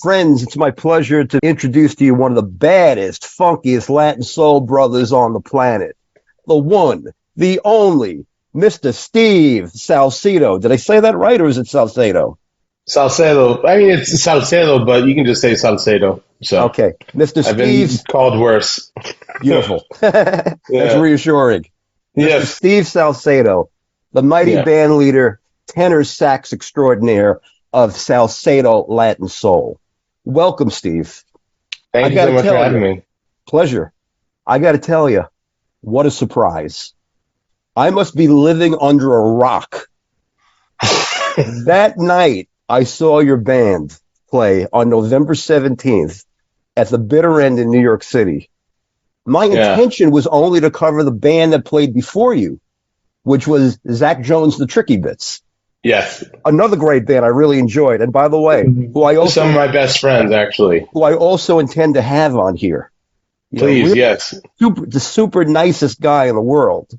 Friends, it's my pleasure to introduce to you one of the baddest, funkiest Latin soul brothers on the planet. The one, the only, Mr. Steve Salcedo. Did I say that right, or is it Salcedo? Salcedo. I mean, it's Salcedo, but you can just say Salcedo. So Okay, Mr. I've been Steve, called worse. beautiful. That's Yeah. reassuring. Mr. Yes. Steve Salcedo, the mighty Yeah. band leader, tenor sax extraordinaire of Salcedo Latin Soul. Welcome, Steve. I Thank you got so to much for tell having you, me. pleasure. I got to tell you, what a surprise. I must be living under a rock. That night, I saw your band play on November 17th at the Bitter End in New York City. My Yeah. intention was only to cover the band that played before you, which was Zach Jones' The Tricky Bits. Yes. Another great band I really enjoyed. And by the way, Some of my best friends, actually. who I also intend to have on here. You know, Please, really yes. the super nicest guy in the world.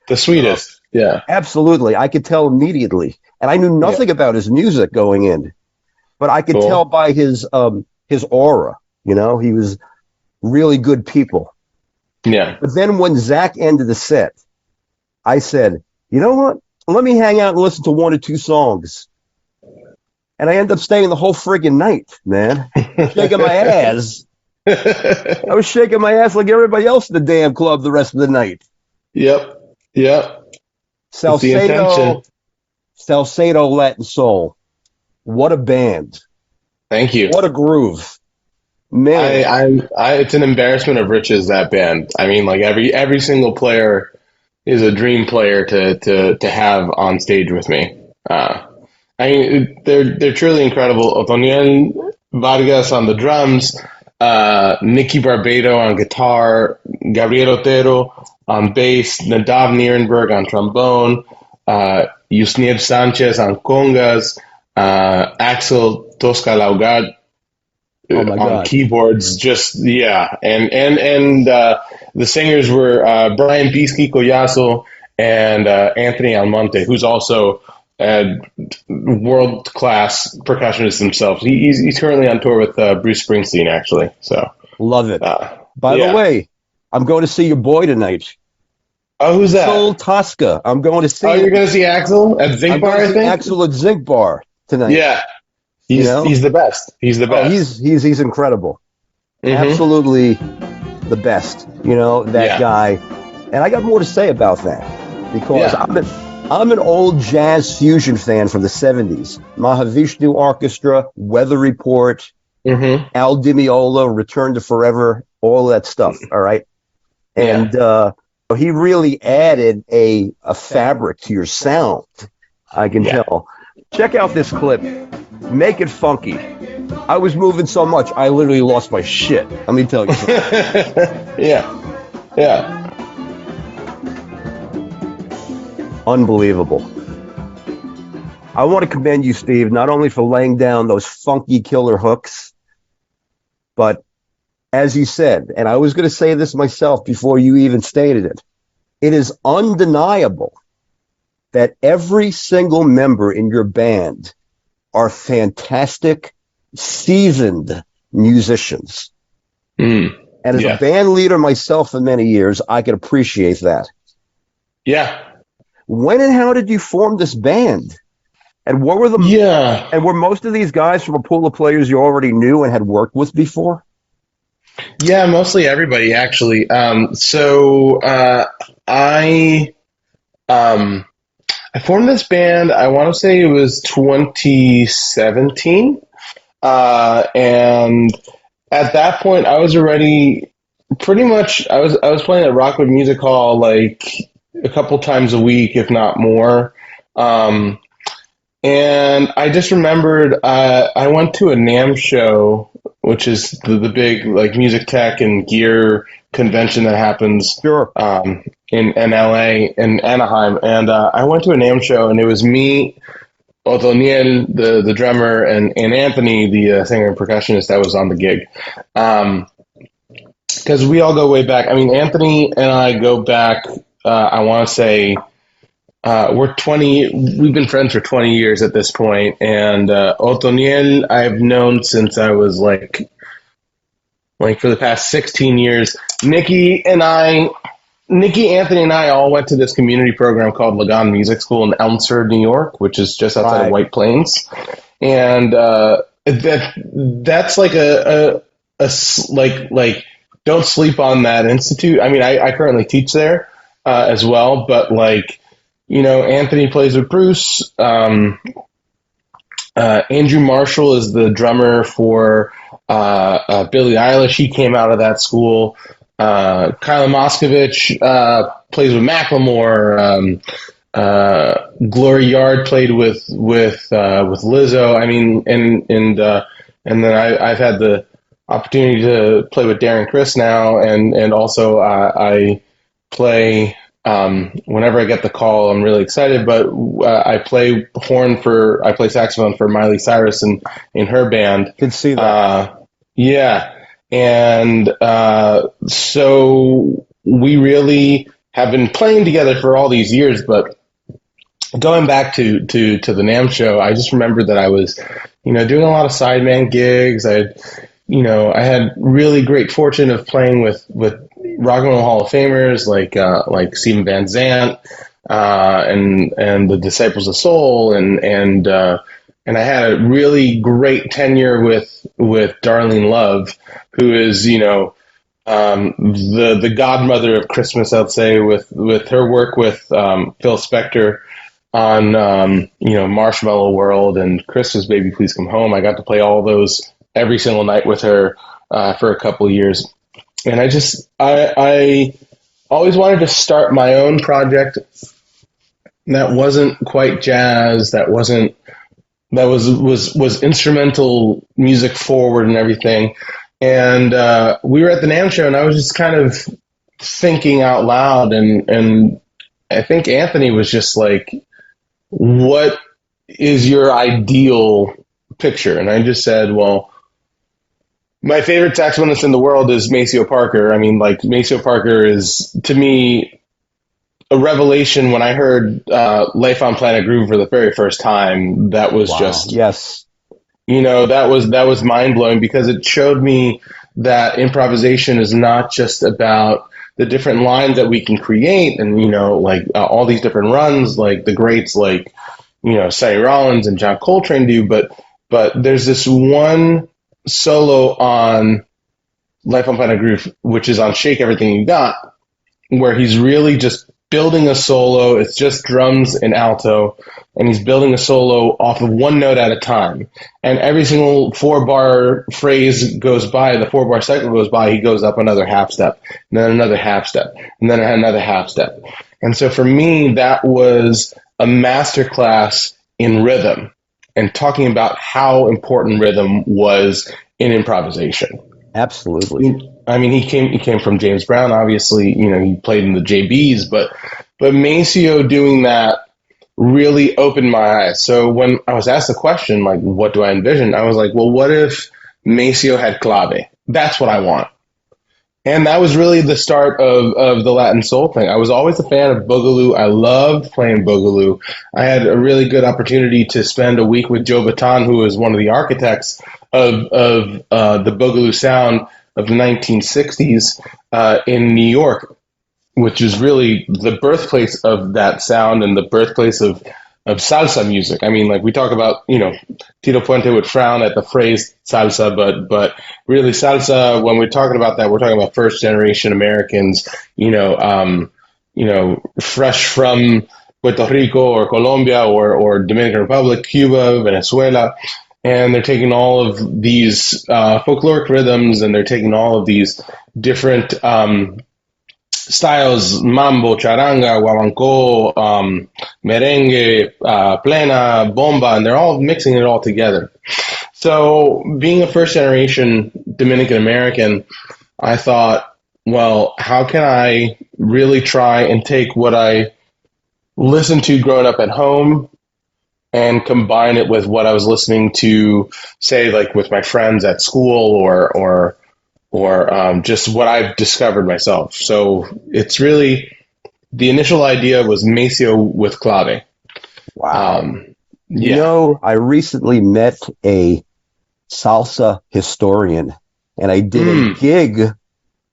The sweetest. Yeah. Absolutely. I could tell immediately. And I knew Yeah. nothing about his music going in, but I could tell Cool. by his aura, he was really good people. Yeah. But then when Zach ended the set, I said, you know what? Let me hang out and listen to one or two songs. And I ended up staying the whole friggin' night, man. Shaking my ass. I was shaking my ass like everybody else in the damn club the rest of the night. Yep. Yep. It's the intention. Salcedo Latin Soul. What a band. Thank you. What a groove. Man. It's an embarrassment of riches, that band. I mean, like every single player is a dream player to have on stage with me. I mean, they're truly incredible. Otoniel Vargas on the drums, Nicky Barbado on guitar, Gabriel Otero on bass, Nadav Nierenberg on trombone, Yusniel Sanchez on congas, Axel Tosca Laugat Oh my on God. keyboards. Just yeah, and the singers were Brian Pisky Collazo and Anthony Almonte, who's also a world class percussionist himself. He's currently on tour with Bruce Springsteen, actually. So Love it. By the yeah. way, I'm going to see your boy tonight. Oh, who's that? Axel Tosca. I'm going to see Oh, you're going to see Axel at I'm Zinc going Bar, to I see think? Axel at Zinc Bar tonight. Yeah. You know? He's the best. He's the Oh, best. he's incredible. Mhm. Absolutely the best. That Yeah. guy. And I got more to say about that because Yeah. I'm an old jazz fusion fan from the 70s. Mahavishnu Orchestra, Weather Report, Mm-hmm. Al Di Meola, Return to Forever, all that stuff. All right. And he really added a fabric to your sound. I can Yeah. tell. Check out this clip. Make it funky. I was moving so much, I literally lost my shit. Let me tell you something. Yeah. Yeah. Unbelievable. I want to commend you, Steve, not only for laying down those funky killer hooks, but as you said, and I was going to say this myself before you even stated it, it is undeniable that every single member in your band are fantastic, seasoned musicians. Mm. And as a band leader myself for many years, I can appreciate that. Yeah. When and how did you form this band? And what were and were most of these guys from a pool of players you already knew and had worked with before? Yeah, mostly everybody, actually. So I formed this band, I want to say it was 2017. And at that point I was already pretty much I was playing at Rockwood Music Hall like a couple times a week, if not more. And I just remembered I went to a NAMM show, which is the big like music tech and gear convention that happens in LA, in Anaheim. And I went to a NAMM show, and it was me, Otoniel, the drummer, and Anthony, the singer and percussionist that was on the gig. Because we all go way back. I mean, Anthony and I go back, I want to say we're 20, we've been friends for 20 years at this point, and Otoniel I've known since I was like for the past 16 years. Nikki, Anthony, and I all went to this community program called Lagan Music School in Elmsford, New York, which is just outside of Right. White Plains, and that's like like don't sleep on that institute. I mean, I currently teach there as well, but like Anthony plays with Bruce. Andrew Marshall is the drummer for Billie Eilish. He came out of that school. Kyla Moskovich plays with Macklemore. Gloria Yard played with Lizzo. I mean, and then I've had the opportunity to play with Darren Criss now, and also I play whenever I get the call. I'm really excited, but I play I play saxophone for Miley Cyrus in her band. Can see that. Yeah, and so we really have been playing together for all these years, but going back to the NAMM show, I just remember that I was, doing a lot of sideman gigs. I had really great fortune of playing with Rock and Roll Hall of Famers like Steven Van Zandt and the Disciples of Soul, and I had a really great tenure with Darlene Love, who is the godmother of Christmas, I'd say, with her work with Phil Spector on Marshmallow World and Christmas Baby Please Come Home. I got to play all those every single night with her for a couple of years, and I always wanted to start my own project that wasn't quite jazz, that was instrumental music forward and everything. And we were at the NAMM show, and I was just kind of thinking out loud, and I think Anthony was just like, what is your ideal picture? And I just said, well, my favorite saxophonist in the world is Maceo Parker. I mean, like, Maceo Parker is, to me, a revelation. When I heard Life on Planet Groove for the very first time, that was just, yes, that was mind blowing, because it showed me that improvisation is not just about the different lines that we can create, and all these different runs, like the greats, like Sonny Rollins and John Coltrane do, but there's this one solo on Life on Planet Groove, which is on Shake Everything You Got, where he's really just building a solo. It's just drums and alto, and he's building a solo off of one note at a time. And every single 4-bar phrase goes by, the 4-bar cycle goes by, he goes up another half step, and then another half step, and then another half step. And so for me, that was a masterclass in rhythm, and talking about how important rhythm was in improvisation. Absolutely. I mean, he came from James Brown, obviously. He played in the JBs, but Maceo doing that really opened my eyes. So when I was asked the question, like, what do I envision? I was like, well, what if Maceo had clave? That's what I want. And that was really the start of the Latin Soul thing. I was always a fan of Boogaloo. I loved playing Boogaloo. I had a really good opportunity to spend a week with Joe Baton, who was one of the architects of the Boogaloo sound of the 1960s in New York, which is really the birthplace of that sound and the birthplace of salsa music. I mean, like, we talk about, Tito Puente would frown at the phrase salsa, but really salsa, when we're talking about that, we're talking about first generation Americans, fresh from Puerto Rico or Colombia or Dominican Republic, Cuba, Venezuela. And they're taking all of these folkloric rhythms, and they're taking all of these different styles: mambo, charanga, guabanco, merengue, plena, bomba, and they're all mixing it all together. So, being a first generation Dominican American, I thought, well, how can I really try and take what I listened to growing up at home and combine it with what I was listening to, say, like with my friends at school, or just what I've discovered myself. So it's really the initial idea was Maceo with clave. Wow. You Yeah. know, I recently met a salsa historian, and I did a Mm, gig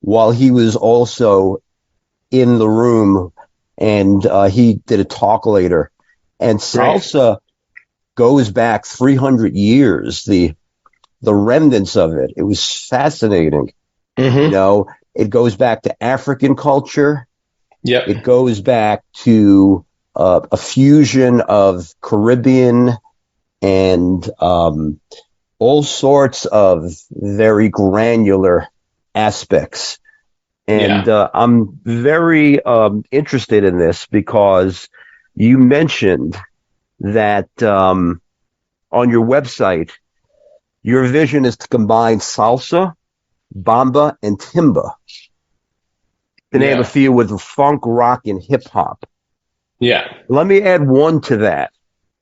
while he was also in the room, and he did a talk later. And great. salsa goes back 300 years, the remnants of it. It was fascinating. You Hmm. know, it goes back to African culture. It Yep. goes back to a fusion of Caribbean and all sorts of very granular aspects. And Yeah. I'm very interested in this because you mentioned that on your website, your vision is to combine salsa, bamba, and timba, to name a Yeah. few, with funk, rock, and hip hop. Yeah. Let me add one to that.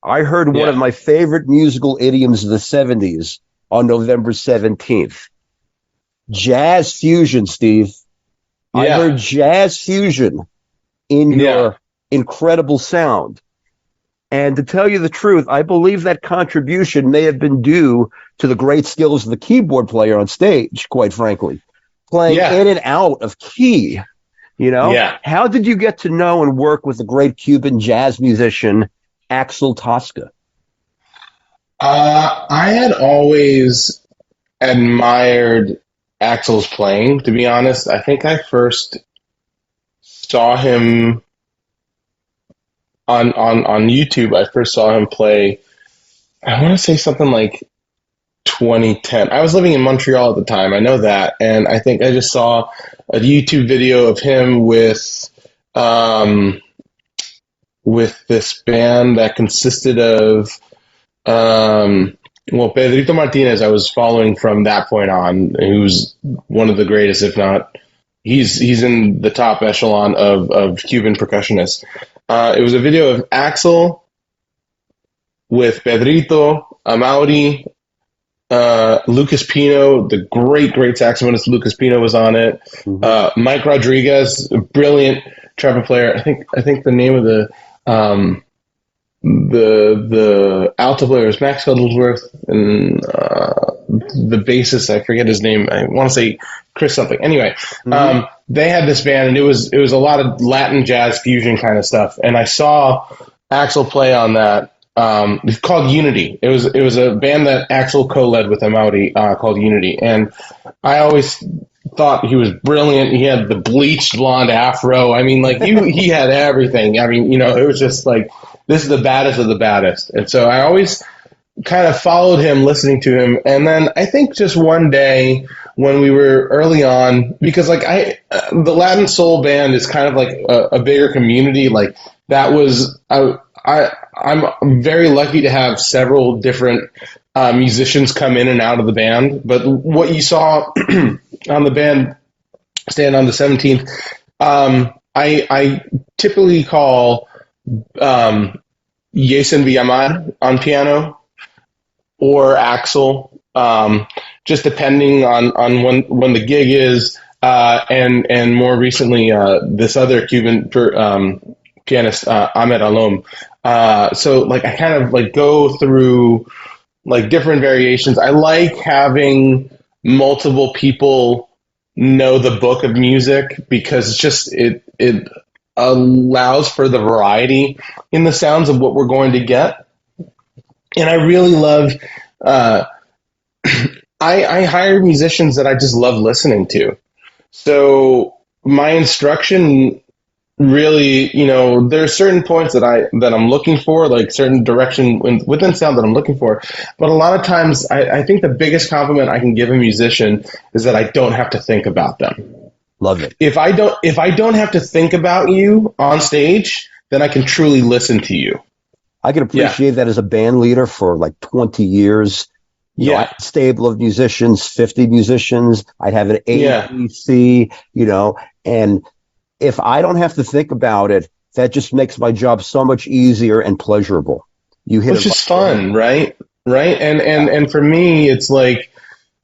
I heard one of Yeah. my favorite musical idioms of the 70s on November 17th. Jazz fusion, Steve. I heard Yeah. jazz fusion in Yeah. your incredible sound. And to tell you the truth, I believe that contribution may have been due to the great skills of the keyboard player on stage, quite frankly, playing Yeah. in and out of key. You know, Yeah. how did you get to know and work with the great Cuban jazz musician Axel Tosca? I had always admired Axel's playing, to be honest. I think I first saw him on YouTube. I first saw him play, I want to say something like 2010. I was living in Montreal at the time. I know that. And I think I just saw a YouTube video of him um, with this band that consisted of, well, Pedrito Martinez, I was following from that point on, who's one of the greatest, if not, he's in the top echelon of Cuban percussionists. It was a video of Axel with Pedrito, Amaury, Lucas Pino, the great saxophonist Lucas Pino was on it. Mm-hmm. Mike Rodriguez, a brilliant trumpet player. I think the name of the alto player is Max Huddlesworth, and the bassist, I forget his name. I want to say Chris something. Anyway, Mm-hmm. they had this band, and it was a lot of Latin jazz fusion kind of stuff. And I saw Axel play on that. It's called Unity. It was a band that Axel co-led with Amaury, called Unity, and I always thought he was brilliant. He had the bleached blonde afro. I mean, like he had everything. I mean, it was just like, this is the baddest of the baddest. And so I always kind of followed him, listening to him. And then I think just one day when we were early on, because like the Latin Soul band is kind of like a bigger community. Like that was I'm very lucky to have several different musicians come in and out of the band. But what you saw on the band stand on the 17th, I typically call Jason Villamar on piano or Axel, just depending on when the gig is, and more recently this other Cuban pianist, Ahmed Alom. So like I kind of like go through like different variations. I like having multiple people know the book of music because it allows for the variety in the sounds of what we're going to get. And I really love uh, I hire musicians that I just love listening to. So my instruction really, there are certain points that I'm looking for, like certain direction within sound that I'm looking for. But a lot of times, I think the biggest compliment I can give a musician is that I don't have to think about them. Love it. If I don't have to think about you on stage, then I can truly listen to you. I can Yeah, appreciate that as a band leader for like 20 years. I yeah, had a stable of musicians, 50 musicians. I'd have an A, yeah. B, C, and if I don't have to think about it, that just makes my job so much easier and pleasurable. You hit it Which right is on the head. fun, right? Right. And Yeah. and and for me, it's like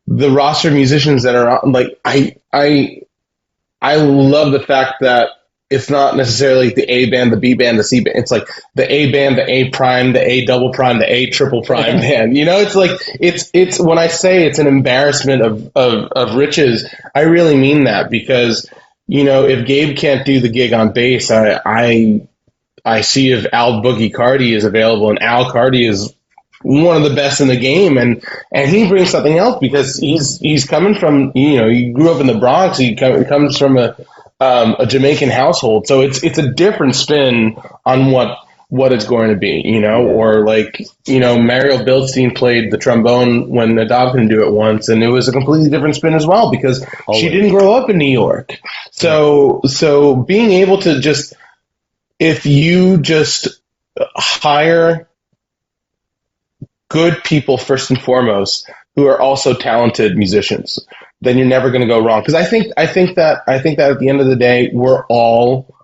the roster of musicians that are on, like I love the fact that it's not necessarily the A band, the B band, the C band. It's like the A band, the A prime, the A double prime, the A triple prime band. You know, it's like it's when I say it's an embarrassment of riches, I really mean that, because you know, if Gabe can't do the gig on bass, I see if Al Boogie Cardi is available, and Al Cardi is one of the best in the game, and he brings something else because he's coming from, you know, he grew up in the Bronx. He comes from a Jamaican household, so it's a different spin on what it's going to be, you know. Or like, you know, Mario Bildstein played the trombone when Nadav couldn't do it once, and it was a completely different spin as well because she didn't grow up in New York. So being able to just, if you just hire good people first and foremost who are also talented musicians, then you're never going to go wrong. Because I think that at the end of the day, we're all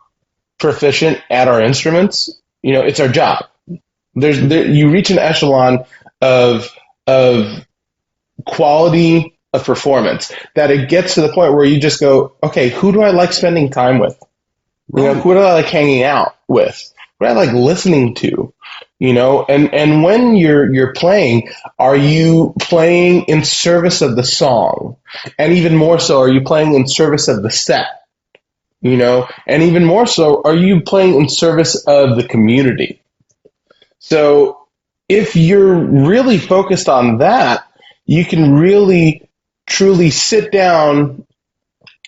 proficient at our instruments. You know, it's our job. You reach an echelon of quality of performance that it gets to the point where you just go, okay, who do I like spending time with? You know, who do I like hanging out with? Who do I like listening to? You know, and when you're playing, are you playing in service of the song? And even more so, are you playing in service of the set? You know, and even more so, are you playing in service of the community? So if you're really focused on that, you can really, truly sit down,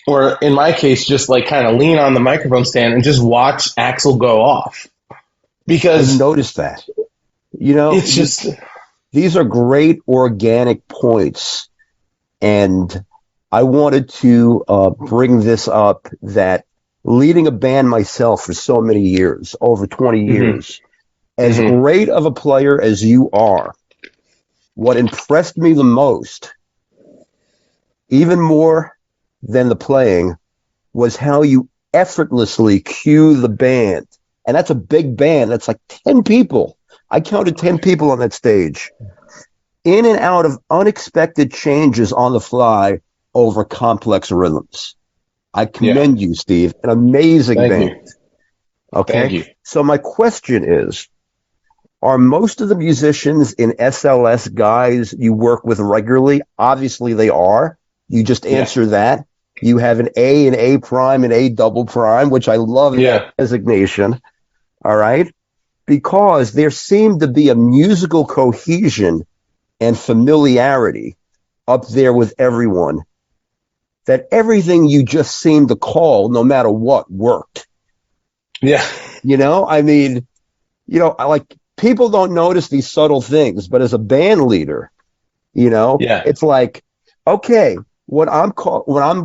or in my case, just like kind of lean on the microphone stand and just watch Axel go off. Because I've noticed that. You know, it's just, these are great organic points. And I wanted to bring this up, that leading a band myself for so many years, over 20 years, as great of a player as you are, what impressed me the most, even more than the playing, was how you effortlessly cue the band. And that's a big band. That's like 10 people. I counted 10 people on that stage. In and out of unexpected changes on the fly over complex rhythms. I commend you, Steve. An amazing band. You. Okay. Thank you. So my question is, are most of the musicians in SLS guys you work with regularly? Obviously they are. You just answer that. You have an A prime, and A double prime, which I love that designation. All right. Because there seemed to be a musical cohesion and familiarity up there with everyone, that everything you just seemed to call, no matter what, worked. Yeah. You know, I mean, you know, people don't notice these subtle things, but as a band leader, you know, it's like, okay, when I'm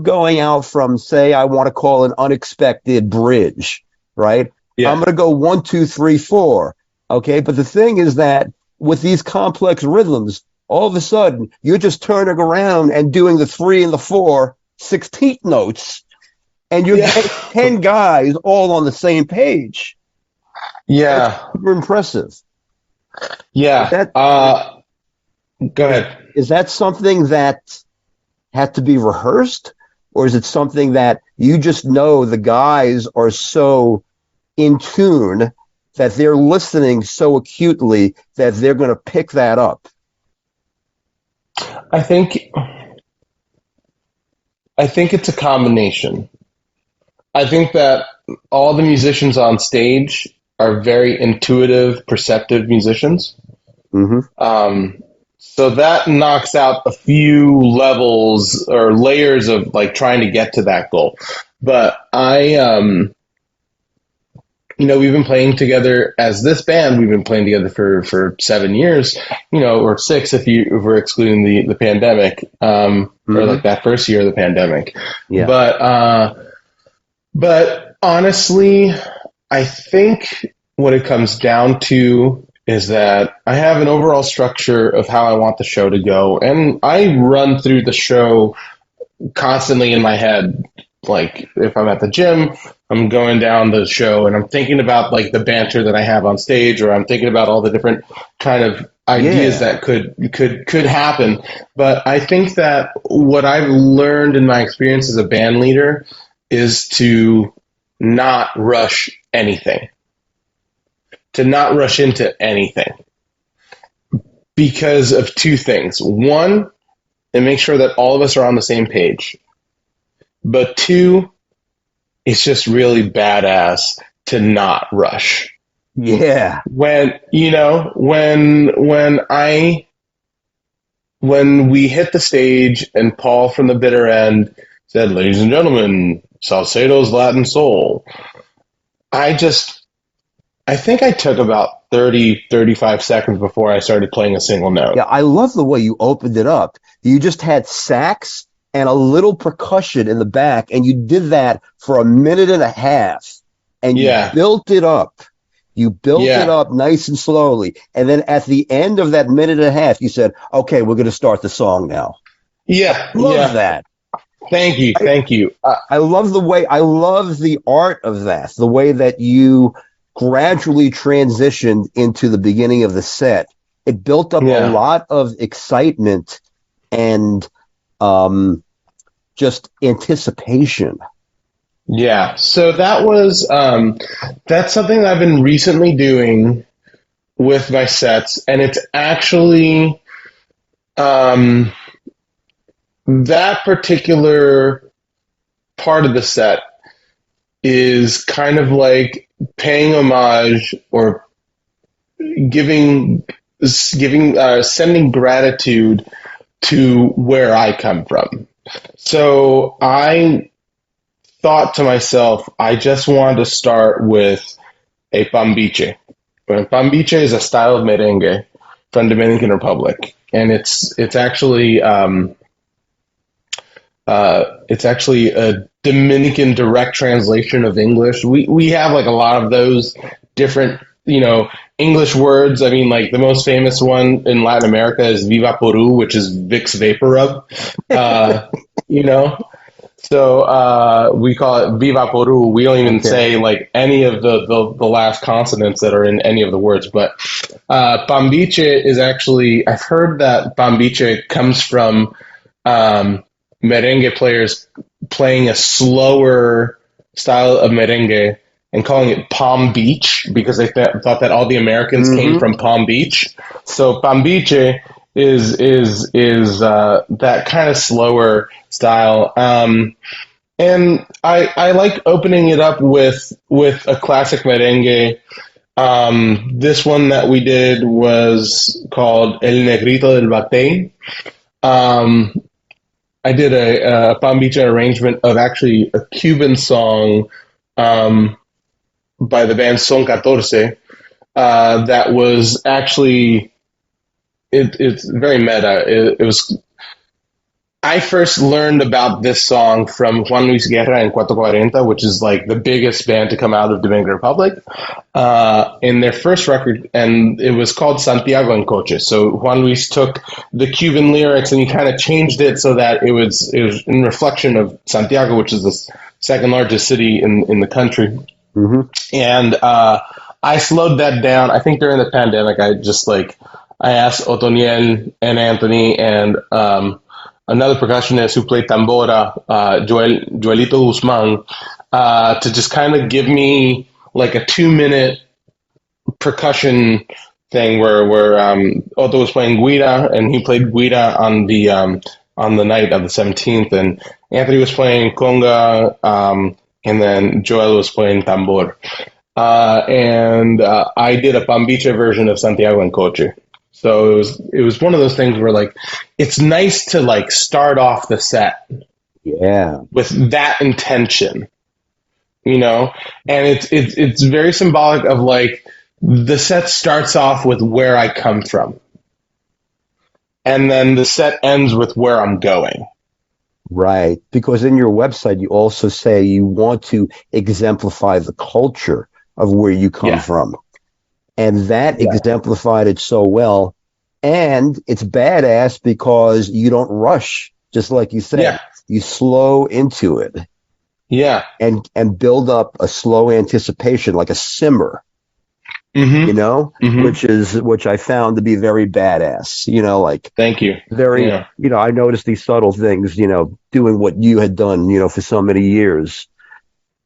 going out from, say, I want to call an unexpected bridge, right? Yeah. I'm going to go 1, 2, 3, 4. Okay. But the thing is that with these complex rhythms, all of a sudden you're just turning around and doing the 3 and the 4 16th notes, and you're getting 10 guys all on the same page. Yeah. That's super impressive. Yeah. Go ahead. Is that something that had to be rehearsed, or is it something that you just know the guys are so in tune that they're listening so acutely that they're going to pick that up? I think it's a combination. I think that all the musicians on stage are very intuitive, perceptive musicians. So that knocks out a few levels or layers of like trying to get to that goal. But you know, we've been playing together as this band. We've been playing together for 7 years, you know, or 6 if we're excluding the pandemic, or like that first year of the pandemic. Yeah. But honestly, I think what it comes down to is that I have an overall structure of how I want the show to go, and I run through the show constantly in my head. Like if I'm at the gym, I'm going down the show and I'm thinking about like the banter that I have on stage, or I'm thinking about all the different kind of ideas that could happen. But I think that what I've learned in my experience as a band leader is to not rush anything, to not rush into anything because of two things. One, it makes sure that all of us are on the same page. But two, it's just really badass to not rush. Yeah. When, you know, when we hit the stage and Paul from the bitter end said, "Ladies and gentlemen, Salcedo's Latin Soul," I think I took about 35 seconds before I started playing a single note. Yeah, I love the way you opened it up. You just had sax and a little percussion in the back, and you did that for a minute and a half, and you Yeah. built it up. You built it Yeah. up nice and slowly. And then at the end of that minute and a half, you said, okay, we're going to start the song now. Yeah. Love Yeah. that. Thank you. Thank you. I love I love the art of that, the way that you gradually transitioned into the beginning of the set. It built up a Yeah. lot of excitement and just anticipation. Yeah. So that's something that I've been recently doing with my sets, and it's actually, that particular part of the set is kind of like paying homage or sending gratitude to where I come from. So I thought to myself, I just wanted to start with a pambiche. Pambiche is a style of merengue from Dominican Republic, and it's actually a Dominican direct translation of English. We have like a lot of those different, English words. I mean, like the most famous one in Latin America is Viva Peru, which is Vicks Vapor Rub. You know, so we call it Viva Peru. We don't even say like any of the last consonants that are in any of the words. But pambiche is actually, I've heard that pambiche comes from merengue players playing a slower style of merengue and calling it Palm Beach because they thought that all the Americans came from Palm Beach. So pambiche is that kind of slower style. And I like opening it up with a classic merengue. This one that we did was called El Negrito del Batey. I did a pambiche arrangement of actually a Cuban song by the band Son 14 that was actually it's very meta. It was. I first learned about this song from Juan Luis Guerra and 440, which is like the biggest band to come out of Dominican Republic, in their first record, and it was called Santiago en Coche. So Juan Luis took the Cuban lyrics and he kind of changed it so that it was in reflection of Santiago, which is the second largest city in the country. And I slowed that down. I think during the pandemic, I asked Otoniel and Anthony and another percussionist who played tambora, Joelito Guzman, to just kind of give me like a 2-minute percussion thing where Otto was playing guira and he played guira on the night of the 17th, and Anthony was playing conga, and then Joel was playing tambor. And I did a pambiche version of Santiago en Coche. So it was one of those things where like it's nice to like start off the set with that intention, and it's very symbolic of like the set starts off with where I come from, and then the set ends with where I'm going. Right, because in your website you also say you want to exemplify the culture of where you come from. And that exemplified it so well. And it's badass because you don't rush, just like you said. Yeah. You slow into it. Yeah. And build up a slow anticipation, like a simmer. Which I found to be very badass. Like thank you. Very, I noticed these subtle things, doing what you had done, for so many years.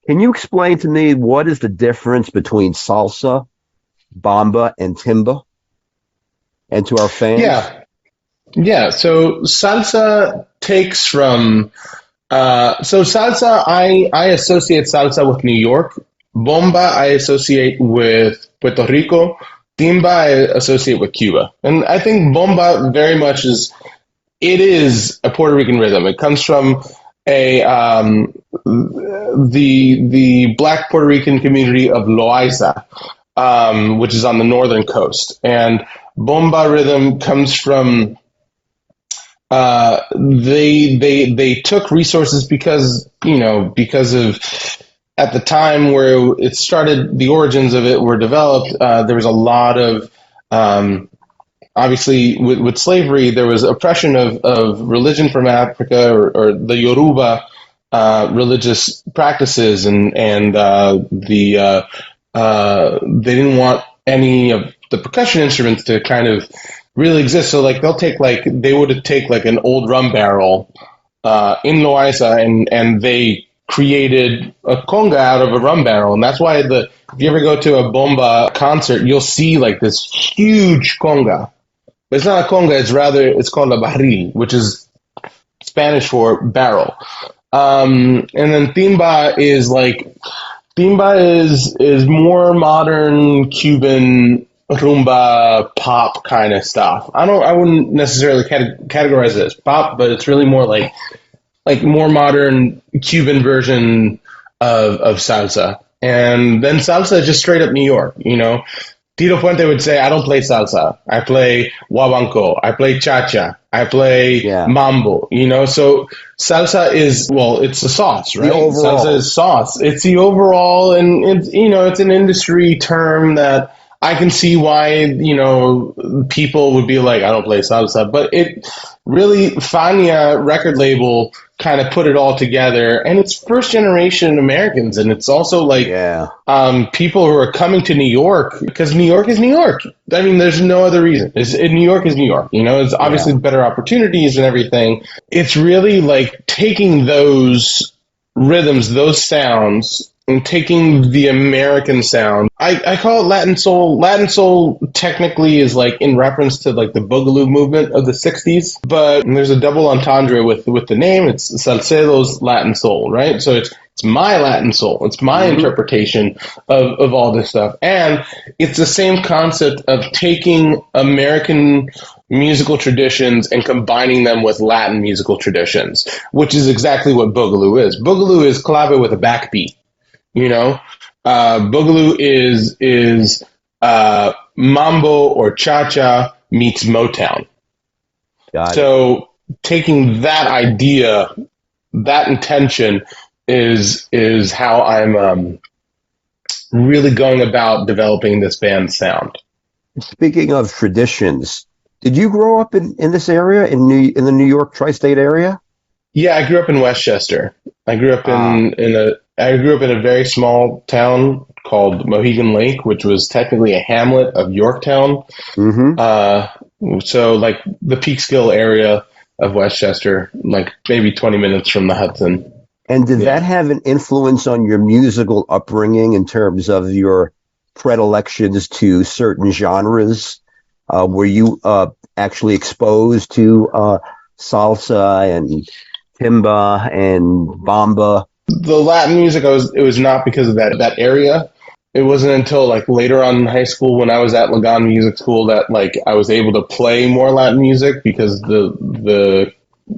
Can you explain to me what is the difference between salsa, bamba, and timba, and to our fans? Yeah, yeah. So salsa takes from so salsa. I associate salsa with New York. Bomba I associate with Puerto Rico. Timba I associate with Cuba, and I think bomba very much it is a Puerto Rican rhythm. It comes from a the Black Puerto Rican community of Loaiza, which is on the northern coast, and bomba rhythm comes from they took resources because because of at the time where it started, the origins of it were developed. There was a lot of obviously with slavery, there was oppression of religion from Africa, or the Yoruba religious practices, and they didn't want any of the percussion instruments to kind of really exist. So like they would take like an old rum barrel in Loaiza, and they created a conga out of a rum barrel, and that's why if you ever go to a bomba concert, you'll see like this huge conga. But it's not a conga; it's called a barril, which is Spanish for barrel. And then timba is more modern Cuban rumba pop kind of stuff. I wouldn't necessarily categorize it as pop, but it's really more like more modern Cuban version of salsa. And then salsa is just straight up New York, Tito Puente would say, I don't play salsa. I play guabanco. I play cha-cha. I play Yeah. mambo, So salsa is, well, it's a sauce, right? overall. Salsa is sauce. It's the overall, and it's an industry term that I can see why, people would be like, I don't play salsa. But it really, Fania record label kind of put it all together, and it's first generation Americans, and it's also like Yeah. people who are coming to New York, because New York is New York. I mean, there's no other reason. New York is New York. It's obviously better opportunities and everything. It's really like taking those rhythms, those sounds, and taking the American sound. I call it Latin soul. Latin soul technically is like in reference to like the Boogaloo movement of the 60s, but there's a double entendre with the name. It's Salcedo's Latin Soul, right? So it's my Latin soul. It's my interpretation of all this stuff. And it's the same concept of taking American musical traditions and combining them with Latin musical traditions, which is exactly what Boogaloo is. Boogaloo is clave with a backbeat. Boogaloo is mambo or cha-cha meets Motown. Got it. So taking that idea, that intention is how I'm really going about developing this band's sound. Speaking of traditions, did you grow up in this area in the New York tri-state area? Yeah, I grew up in Westchester. I grew up I grew up in a very small town called Mohegan Lake, which was technically a hamlet of Yorktown. So like the Peekskill area of Westchester, like maybe 20 minutes from the Hudson. And did that have an influence on your musical upbringing in terms of your predilections to certain genres? Were you actually exposed to salsa and timba and bamba? The Latin music, it was not because of that area. It wasn't until like later on in high school, when I was at Lagan Music School, that like I was able to play more Latin music, because the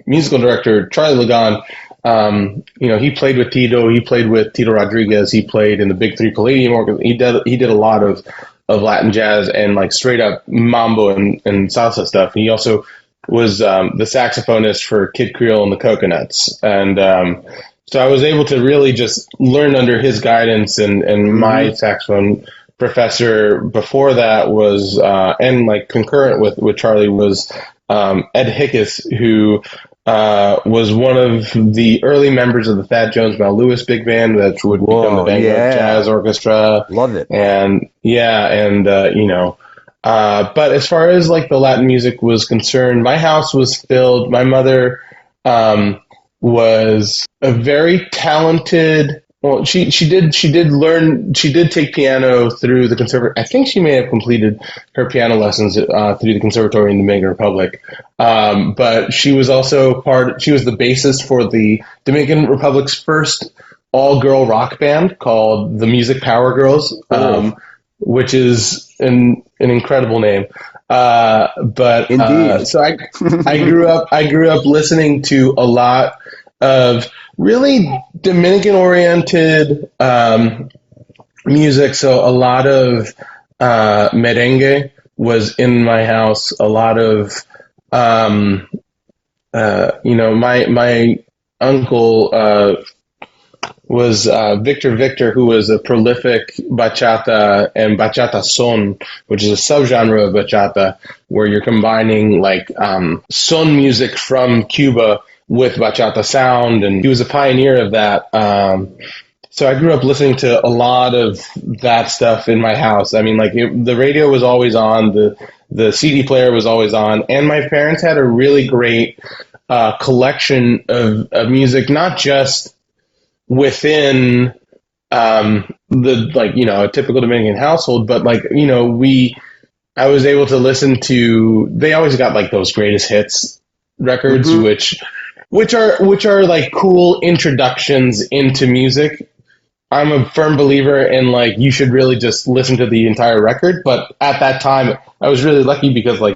musical director Charlie Lagan, he played with Tito, he played with Tito Rodriguez, he played in the Big Three Palladium Orchestra. He did a lot of Latin jazz and like straight up mambo and salsa stuff. He also was the saxophonist for Kid Creole and the Coconuts, and so I was able to really just learn under his guidance, and my saxophone professor before that was, and like concurrent with Charlie, was Ed Hickus, who was one of the early members of the Thad Jones Mal Lewis big band that would become the Vanguard Jazz Orchestra. Love it. And but as far as like the Latin music was concerned, my house was filled. My mother was a very talented Well, she did take piano through the conservatory. I think she may have completed her piano lessons through the conservatory in the Dominican Republic. But she was also she was the bassist for the Dominican Republic's first all girl rock band called the Music Power Girls, which is an incredible name. But Indeed. so I grew up listening to a lot of really Dominican oriented music. So a lot of merengue was in my house. A lot of my uncle was Victor, who was a prolific bachata and bachata son, which is a subgenre of bachata, where you're combining like son music from Cuba with bachata sound, and he was a pioneer of that. So I grew up listening to a lot of that stuff in my house. I mean, like the radio was always on, the CD player was always on, and my parents had a really great collection of music, not just within the a typical Dominican household, but I was able to listen to. They always got like those greatest hits records, which are like cool introductions into music. I'm a firm believer in like you should really just listen to the entire record, but at that time I was really lucky because they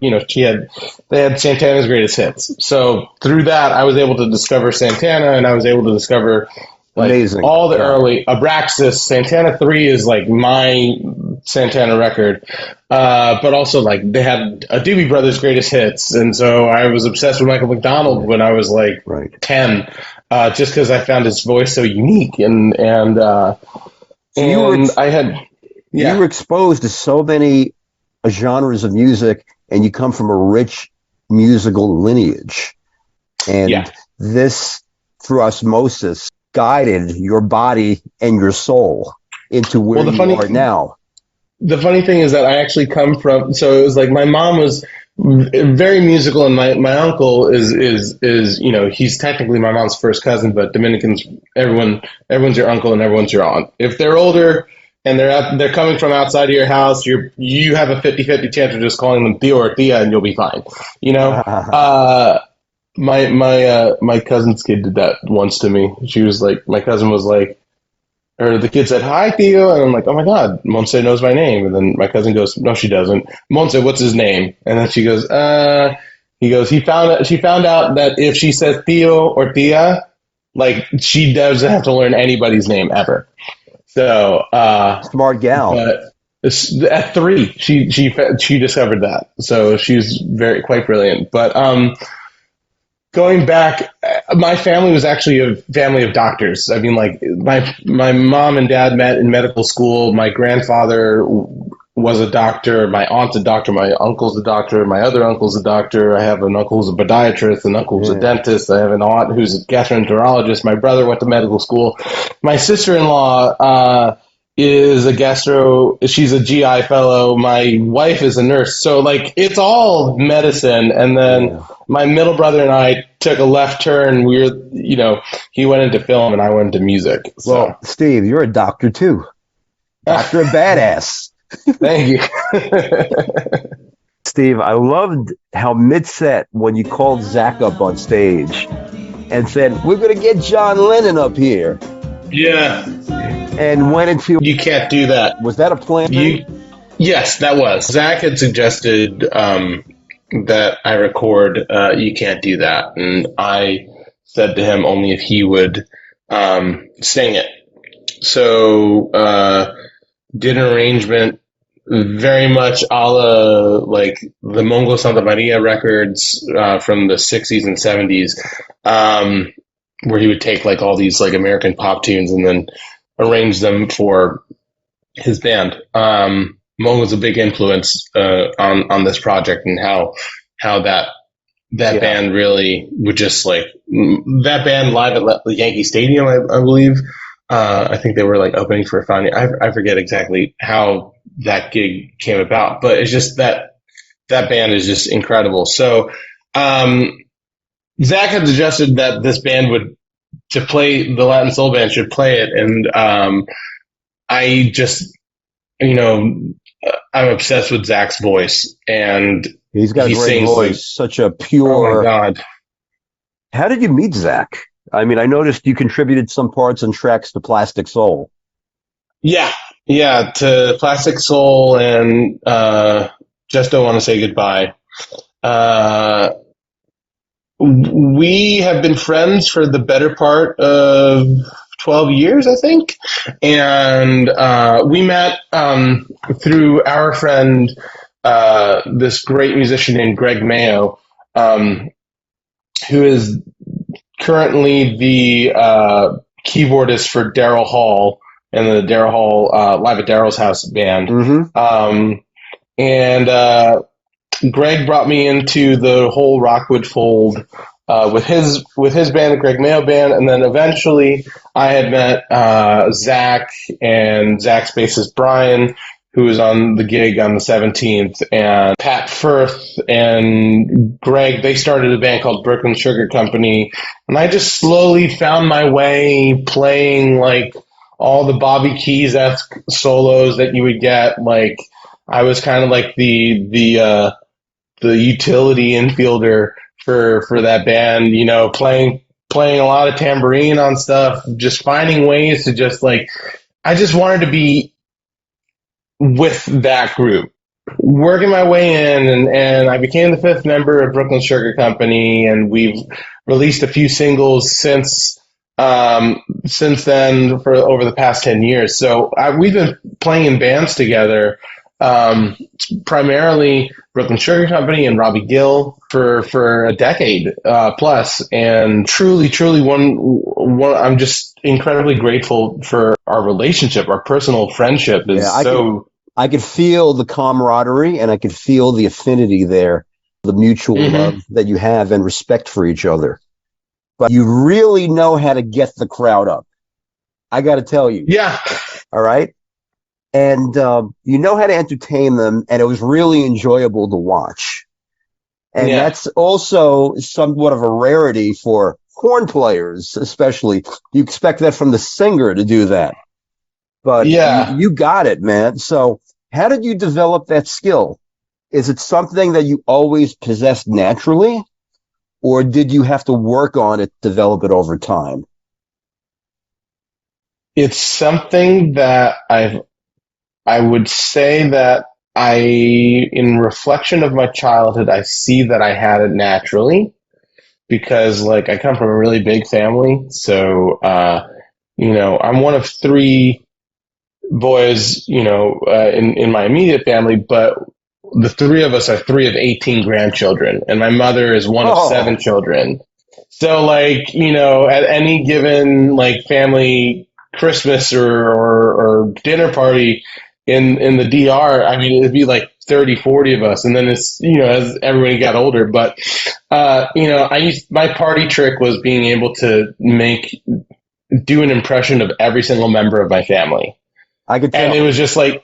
had Santana's greatest hits. So through that I was able to discover Santana, and I was able to discover like Amazing. all the early Abraxas. Santana 3 is like my Santana record. But also like they had a Doobie Brothers greatest hits. And so I was obsessed with Michael McDonald when I was like 10, just because I found his voice so unique. You were exposed to so many genres of music, and you come from a rich musical lineage. And this, through osmosis, guided your body and your soul into where you are now. The funny thing is that I actually come from, so it was like my mom was very musical, and my uncle is he's technically my mom's first cousin, but Dominicans, everyone's your uncle and everyone's your aunt. If they're older and they're coming from outside of your house, you have a 50-50 chance of just calling them tío or tía and you'll be fine. My cousin's kid did that once to me. She was like, my cousin was like, or the kid said, "Hi, Theo," and I'm like, "Oh my God, Monse knows my name." And then my cousin goes, "No, she doesn't. Monse, what's his name?" And then she goes, she found out that if she says Theo or Tia, like she doesn't have to learn anybody's name ever. So smart gal. But at 3, she discovered that. So she's quite brilliant. But going back, my family was actually a family of doctors. I mean, like my mom and dad met in medical school. My grandfather was a doctor. My aunt's a doctor. My uncle's a doctor. My other uncle's a doctor. I have an uncle who's a podiatrist, an uncle who's a dentist. I have an aunt who's a gastroenterologist. My brother went to medical school. My sister-in-law is she's a GI fellow. My wife is a nurse. So like it's all medicine. And then my middle brother and I took a left turn. He went into film and I went into music. So. Well, Steve, you're a doctor too. Doctor of badass. Thank you. Steve, I loved how mid-set when you called Zach up on stage and said, "We're going to get John Lennon up here." Yeah. And went into... You can't do that. Was that a plan? Yes, that was. Zach had suggested that I record You Can't Do That. And I said to him only if he would sing it. So did an arrangement very much a la like the Mongo Santa Maria records from the 60s and 70s, where he would take like all these like American pop tunes and then arrange them for his band. Mongo's a big influence on this project, and how that band really would just like that band live at the Yankee Stadium, I believe. I think they were like opening for a founding. I forget exactly how that gig came about, but it's just that band is just incredible. So Zach had suggested that this band would to play the Latin Soul Band should play it, and I just, you know, I'm obsessed with Zach's voice, and He's got a he great sings like, voice, such a oh my pure. god. How did you meet Zach? I mean, I noticed you contributed some parts and tracks to Plastic Soul. Yeah, yeah, to Plastic Soul and Just Don't Want to Say Goodbye. Uh, we have been friends for the better part of 12 years, I think. And we met through our friend, this great musician named Greg Mayo, who is currently the keyboardist for Daryl Hall and the Daryl Hall Live at Daryl's House band. Mm-hmm. And Greg brought me into the whole Rockwood fold with his band, the Greg Mayo Band, and then eventually I had met Zach and Zach's bassist Brian, who was on the gig on the 17th, and Pat Firth and Greg. They started a band called Brooklyn Sugar Company, and I just slowly found my way playing like all the Bobby Keys-esque solos that you would get. Like I was kind of like the utility infielder for that band, you know, playing a lot of tambourine on stuff, just finding ways to just like, I just wanted to be with that group, working my way in, and I became the fifth member of Brooklyn Sugar Company, and we've released a few singles since then for over the past 10 years. So we've been playing in bands together, primarily Brooklyn Sugar Company and Robbie Gill for a decade plus, and truly one I'm just incredibly grateful for our relationship. Our personal friendship is I could feel the camaraderie, and I could feel the affinity there, the mutual love that you have and respect for each other. But you really know how to get the crowd up. I got to tell you. Yeah. All right. And you know how to entertain them, and it was really enjoyable to watch. And that's also somewhat of a rarity for horn players, especially. You expect that from the singer to do that. But you got it, man. So how did you develop that skill? Is it something that you always possessed naturally, or did you have to work on it, develop it over time? It's something that I would say that in reflection of my childhood, I see that I had it naturally because, like, I come from a really big family. So, you know, I'm one of three boys, you know, in my immediate family, but the three of us are three of 18 grandchildren, and my mother is one of 7 children. So, like, you know, at any given, like, family Christmas or dinner party in the DR, I mean, it'd be like 30, 40 of us. And then it's, you know, as everybody got older, but, you know, my party trick was being able to do an impression of every single member of my family. I could tell. And it was just like,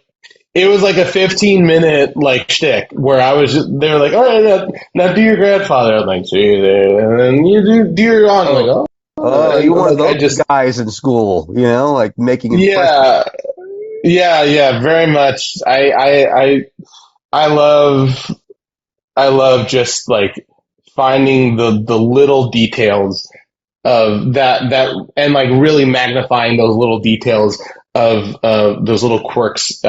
it was like a 15-minute like shtick where they were like, all right, now do your grandfather. I'm like, see, and then you do your aunt. I'm like, oh, you one of those guys in school, you know, like making impressions. Yeah, very much. I love just like finding the little details of that and like really magnifying those little details of those little quirks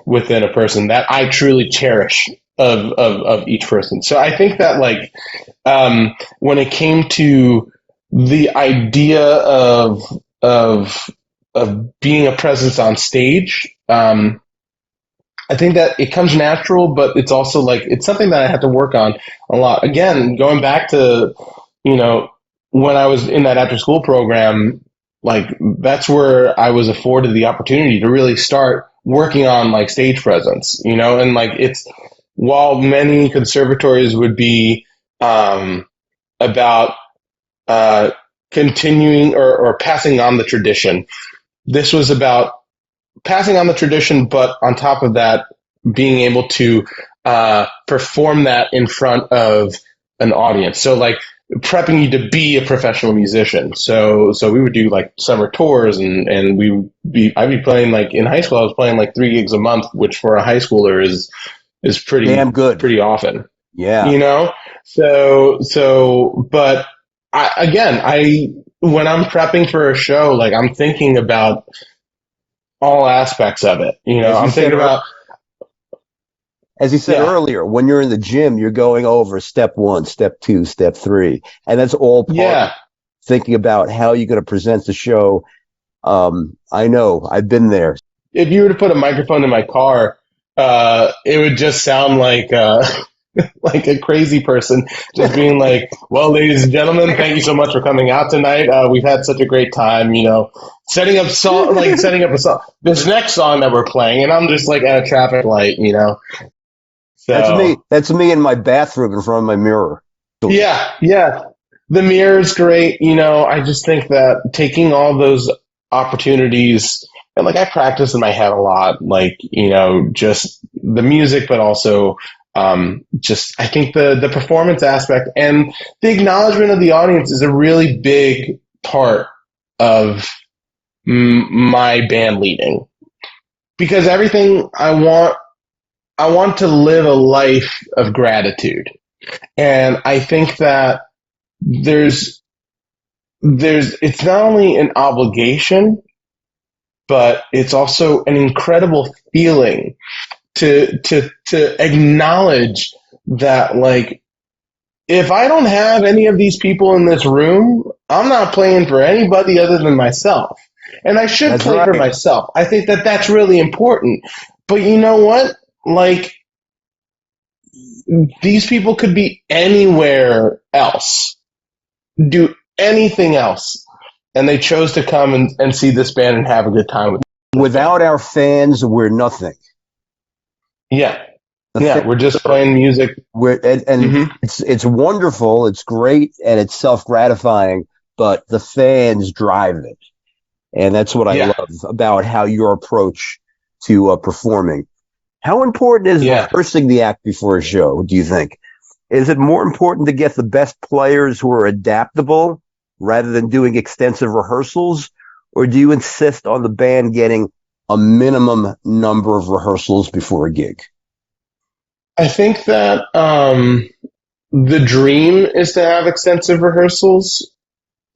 within a person that I truly cherish of each person. So I think that like when it came to the idea of being a presence on stage, I think that it comes natural, but it's also like it's something that I have to work on a lot. Again, going back to, you know, when I was in that after school program, like that's where I was afforded the opportunity to really start working on like stage presence, you know, and like it's, while many conservatories would be about continuing or passing on the tradition, this was about passing on the tradition, but on top of that, being able to perform that in front of an audience. So like prepping you to be a professional musician. So we would do like summer tours, and I'd be playing, like in high school I was playing like 3 gigs a month, which for a high schooler is Damn good. pretty often, Yeah. you know? But I when I'm prepping for a show, like I'm thinking about all aspects of it. As you I'm said, thinking about, as you said yeah, earlier, when you're in the gym, you're going over step 1, step 2, step 3, and that's all part of yeah. thinking about how you're going to present the show. I know I've been there. If you were to put a microphone in my car, it would just sound like, like a crazy person just being like, "Well, ladies and gentlemen, thank you so much for coming out tonight. We've had such a great time. Setting up a song. This next song that we're playing, and I'm just like at a traffic light. That's me. So That's me in my bathroom in front of my mirror. yeah, yeah. The mirror is great. I just think that taking all those opportunities, and like I practice in my head a lot, like, just the music, but also just I think the performance aspect and the acknowledgement of the audience is a really big part of my band leading, because everything I want to live a life of gratitude. And I think that there's it's not only an obligation, but it's also an incredible feeling to acknowledge that, like, if I don't have any of these people in this room, I'm not playing for anybody other than myself. And I should That's play for right. myself. I think that that's really important. But you know what? Like, these people could be anywhere else, do anything else, and they chose to come and see this band and have a good time with this band. Without our fans, we're nothing. Yeah, The yeah, fans we're just are, playing music. and Hmm. it's wonderful, it's great, and it's self gratifying. But the fans drive it, and that's what I Yeah, love about how your approach to performing. How important is yeah. rehearsing the act before a show? Do you think? Is it more important to get the best players who are adaptable rather than doing extensive rehearsals? Or do you insist on the band getting a minimum number of rehearsals before a gig? I think that the dream is to have extensive rehearsals.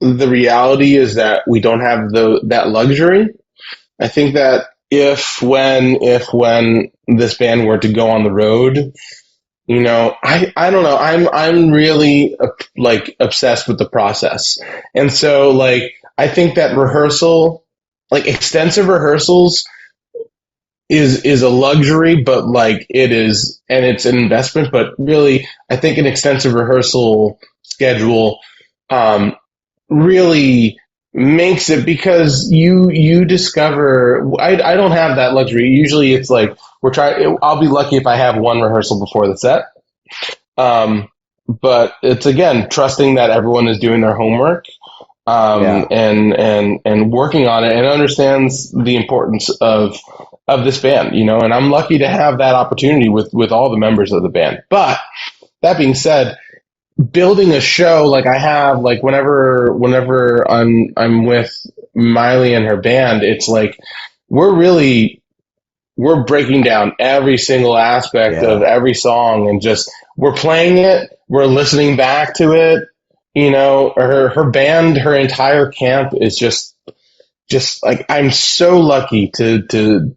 The reality is that we don't have that luxury. I think that if when this band were to go on the road, I don't know. I'm really like obsessed with the process, and so like I think that rehearsal, like extensive rehearsals, is a luxury, but like it is, and it's an investment. But really, I think an extensive rehearsal schedule um, really makes it, because you discover I don't have that luxury. Usually it's like I'll be lucky if I have one rehearsal before the set. um, but it's, again, trusting that everyone is doing their homework, Yeah. and working on it, and understands the importance of this band, and I'm lucky to have that opportunity with all the members of the band. But that being said, building a show like I have, like whenever I'm with Miley and her band, it's like we're really we're breaking down every single aspect of Yeah. every song, and just we're playing it, we're listening back to it. Her band, her entire camp is just like, I'm so lucky to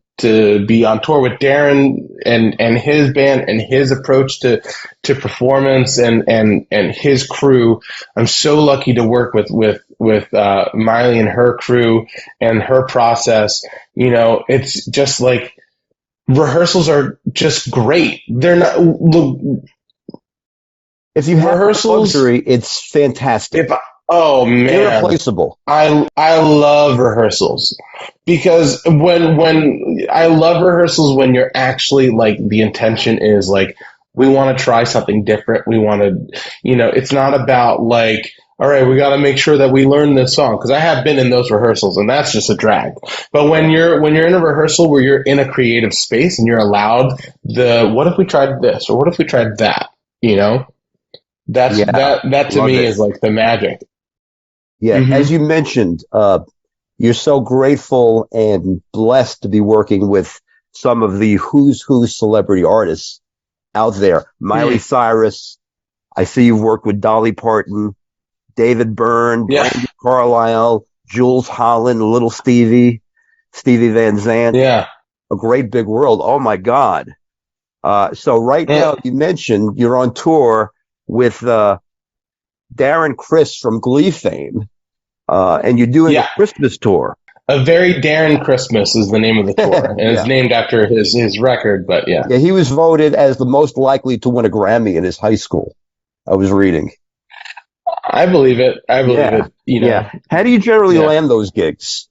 be on tour with Darren and his band and his approach to performance, and his crew. I'm so lucky to work with Miley and her crew and her process. It's just like rehearsals are just great. They're not look, If you have that rehearsals. luxury, it's fantastic. If I, oh man, Irreplaceable. I love rehearsals, because when I love rehearsals when you're actually, like, the intention is like, we want to try something different. We want to, it's not about like, all right, we got to make sure that we learn this song, because I have been in those rehearsals and that's just a drag. But when you're in a rehearsal where you're in a creative space and you're allowed what if we tried this, or what if we tried that, you know? Yeah, That to love me it. is like the magic. Yeah, Hmm. as you mentioned, you're so grateful and blessed to be working with some of the who's who celebrity artists out there. Miley Mm. Cyrus. I see you've worked with Dolly Parton, David Byrne, Yeah, Brandy Carlisle, Jules Holland, Little Stevie, Stevie Van Zandt. yeah. A great big world. Oh my God. So right now, Mm. you mentioned you're on tour with Darren Criss from Glee fame, and you're doing a Yeah. Christmas tour. A Very Darren Christmas is the name of the tour, and it's Yeah. named after his record. But yeah, Yeah, he was voted as the most likely to win a Grammy in his high school. I was reading. I believe it. I believe Yeah. it. You Yeah. know, How do you generally yeah. land those gigs?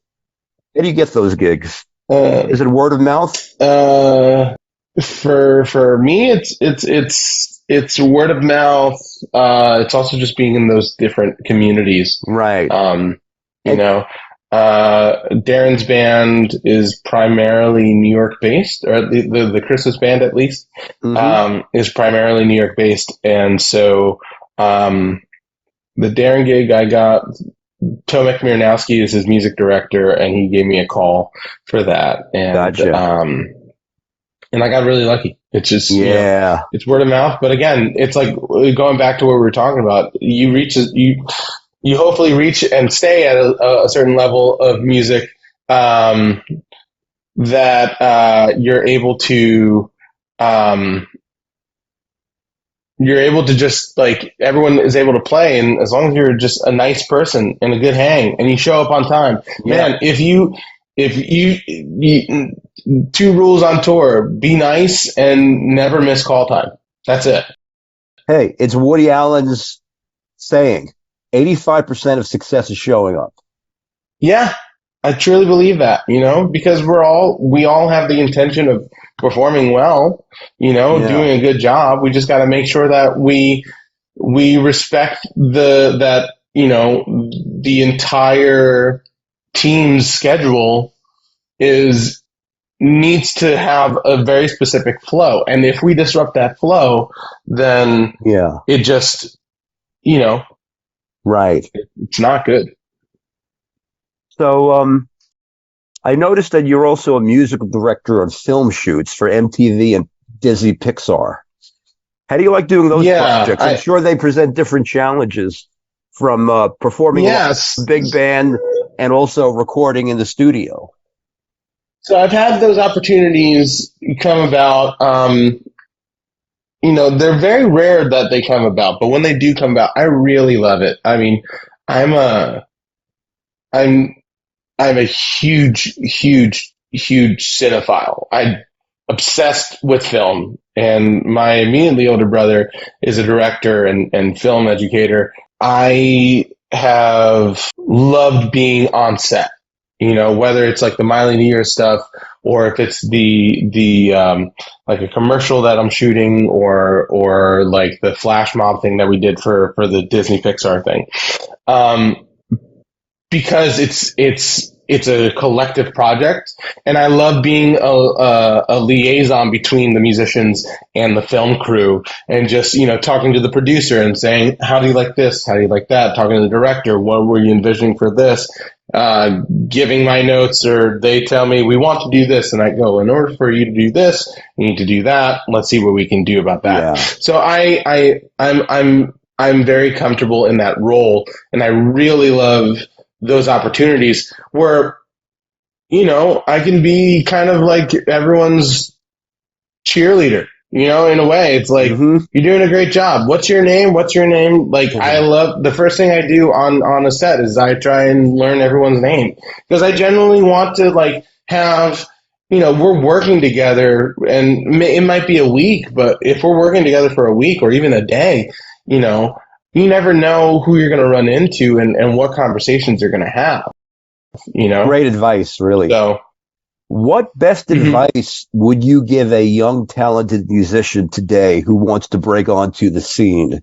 How do you get those gigs? Uh, Is it word of mouth? uh, for me, it's word of mouth. It's also just being in those different communities. Right. Um, you And know, Darren's band is primarily New York based, or the Christmas band at least, mhm. is primarily New York based, and so um, the Darren gig I got. Tomek Miranowski is his music director, and he gave me a call for that, Gotcha. and I got really lucky. It's just Yeah. it's word of mouth. But again, it's like going back to what we were talking about. You hopefully reach and stay at a certain level of music um, that um, you're able to just like everyone is able to play, and as long as you're just a nice person and a good hang and you show up on time, Yeah. man. If you two rules on tour: be nice and never miss call time. That's it. Hey, it's Woody Allen's saying 85% of success is showing up. Yeah, I truly believe that, because we all have the intention of performing well, Yeah. doing a good job. We just got to make sure that we respect the entire team's schedule is needs to have a very specific flow. And if we disrupt that flow, then Yeah. it just, you know, Right. it's not good. So, I noticed that you're also a musical director on film shoots for MTV and Disney Pixar. How do you like doing those Yeah, projects? I'm sure they present different challenges from performing live, yes. big band, and also recording in the studio. So I've had those opportunities come about. They're very rare that they come about, but when they do come about, I really love it. I mean, I'm a I'm I'm a huge, huge, huge cinephile. I'm obsessed with film, and my immediately older brother is a director and film educator. I have loved being on set. Whether it's like the Miley Neer stuff, or if it's the like a commercial that I'm shooting, or like the flash mob thing that we did for the Disney Pixar thing. Um, because it's a collective project, and I love being a liaison between the musicians and the film crew, and just talking to the producer and saying, how do you like this, how do you like that, talking to the director, what were you envisioning for this, giving my notes, or they tell me we want to do this, and I go, in order for you to do this, you need to do that, let's see what we can do about that. Yeah. So I'm very comfortable in that role, and I really love those opportunities where I can be kind of like everyone's cheerleader. In a way, it's like, Hmm. you're doing a great job. What's your name? What's your name? Like, I love the first thing I do on a set is I try and learn everyone's name, because I genuinely want to like have we're working together, and it might be a week, but if we're working together for a week or even a day, you know, you never know who you're going to run into, and what conversations you're going to have, you know? Great advice, really. So, What best mhm. advice would you give a young, talented musician today who wants to break onto the scene?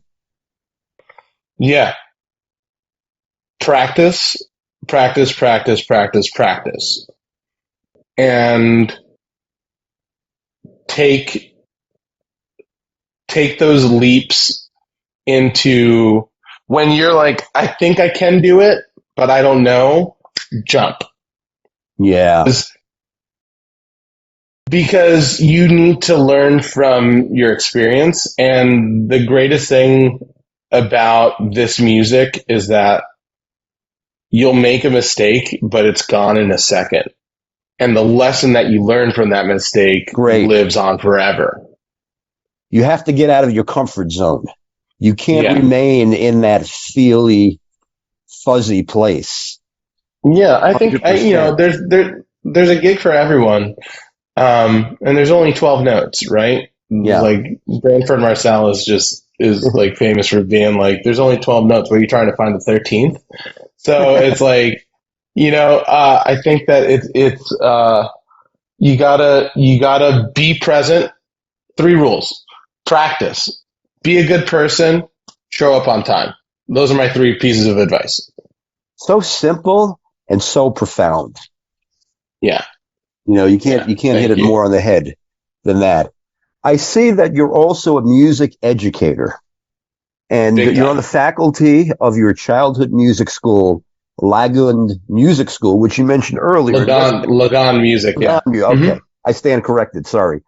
Yeah, practice, practice, practice, practice, practice. And take take those leaps into when you're like, I think I can do it, but I don't know, jump. Yeah. Because you need to learn from your experience. And the greatest thing about this music is that you'll make a mistake, but it's gone in a second. And the lesson that you learn from that mistake lives on forever. You have to get out of your comfort zone. You can't Yeah. remain in that feely, fuzzy place. Yeah, I think 100%. there's a gig for everyone, and there's only 12 notes, right? Yeah. Like Branford Marsalis is like famous for being like, there's only 12 notes. Where you trying to find the 13th? So it's like, I think that it's you gotta be present. 3 rules: practice, be a good person, show up on time. Those are my 3 pieces of advice. So simple and so profound. Yeah. You can't hit it more on the head than that. I see that you're also a music educator, and you're on the faculty of your childhood music school, Lagoon Music School, which you mentioned earlier. Lagoon Music, yeah. Okay, mm-hmm. I stand corrected. Sorry.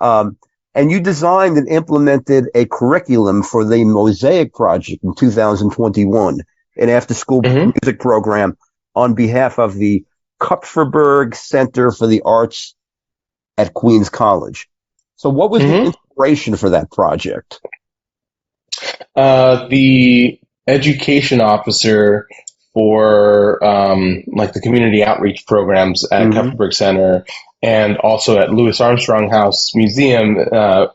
And you designed and implemented a curriculum for the Mosaic Project in 2021, an after-school music program on behalf of the Kupferberg Center for the Arts at Queens College. So what was the inspiration for that project? The education officer for like the community outreach programs at Kupferberg Center and also at Louis Armstrong House Museum, a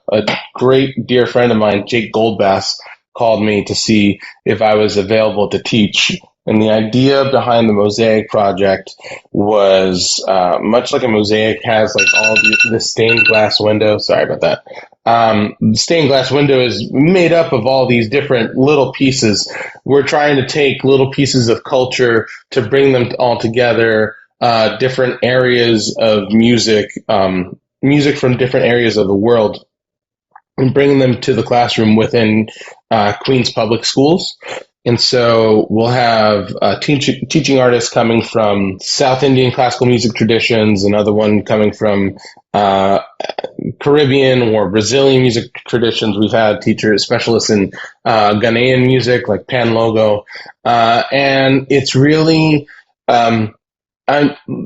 great dear friend of mine, Jake Goldbass, called me to see if I was available to teach. And the idea behind the Mosaic Project was much like a mosaic has like all the stained glass window. Sorry about that. The stained glass window is made up of all these different little pieces. We're trying to take little pieces of culture to bring them all together, different areas of music, music from different areas of the world, and bringing them to the classroom within Queens Public Schools. And so we'll have teaching artists coming from South Indian classical music traditions, another one coming from Caribbean or Brazilian music traditions. We've had teachers, specialists in Ghanaian music like Pan Logo. And it's really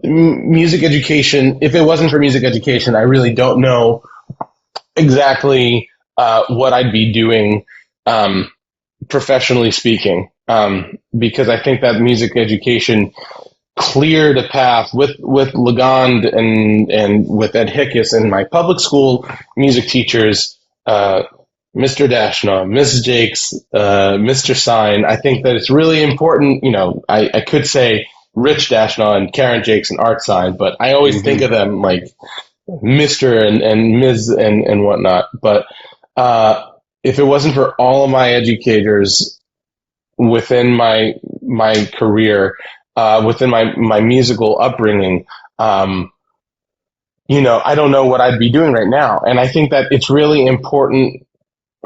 music education. If it wasn't for music education, I really don't know exactly what I'd be doing professionally speaking, because I think that music education cleared a path with Legond and with Ed Hickus and my public school music teachers, Mr. Dashnaw, Ms. Jakes, Mr. Sign. I think that it's really important. I could say Rich Dashnaw and Karen Jakes and Art Sign, but I always think of them like Mr. and Ms. and whatnot. But if it wasn't for all of my educators within my career, within my musical upbringing, I don't know what I'd be doing right now. And I think that it's really important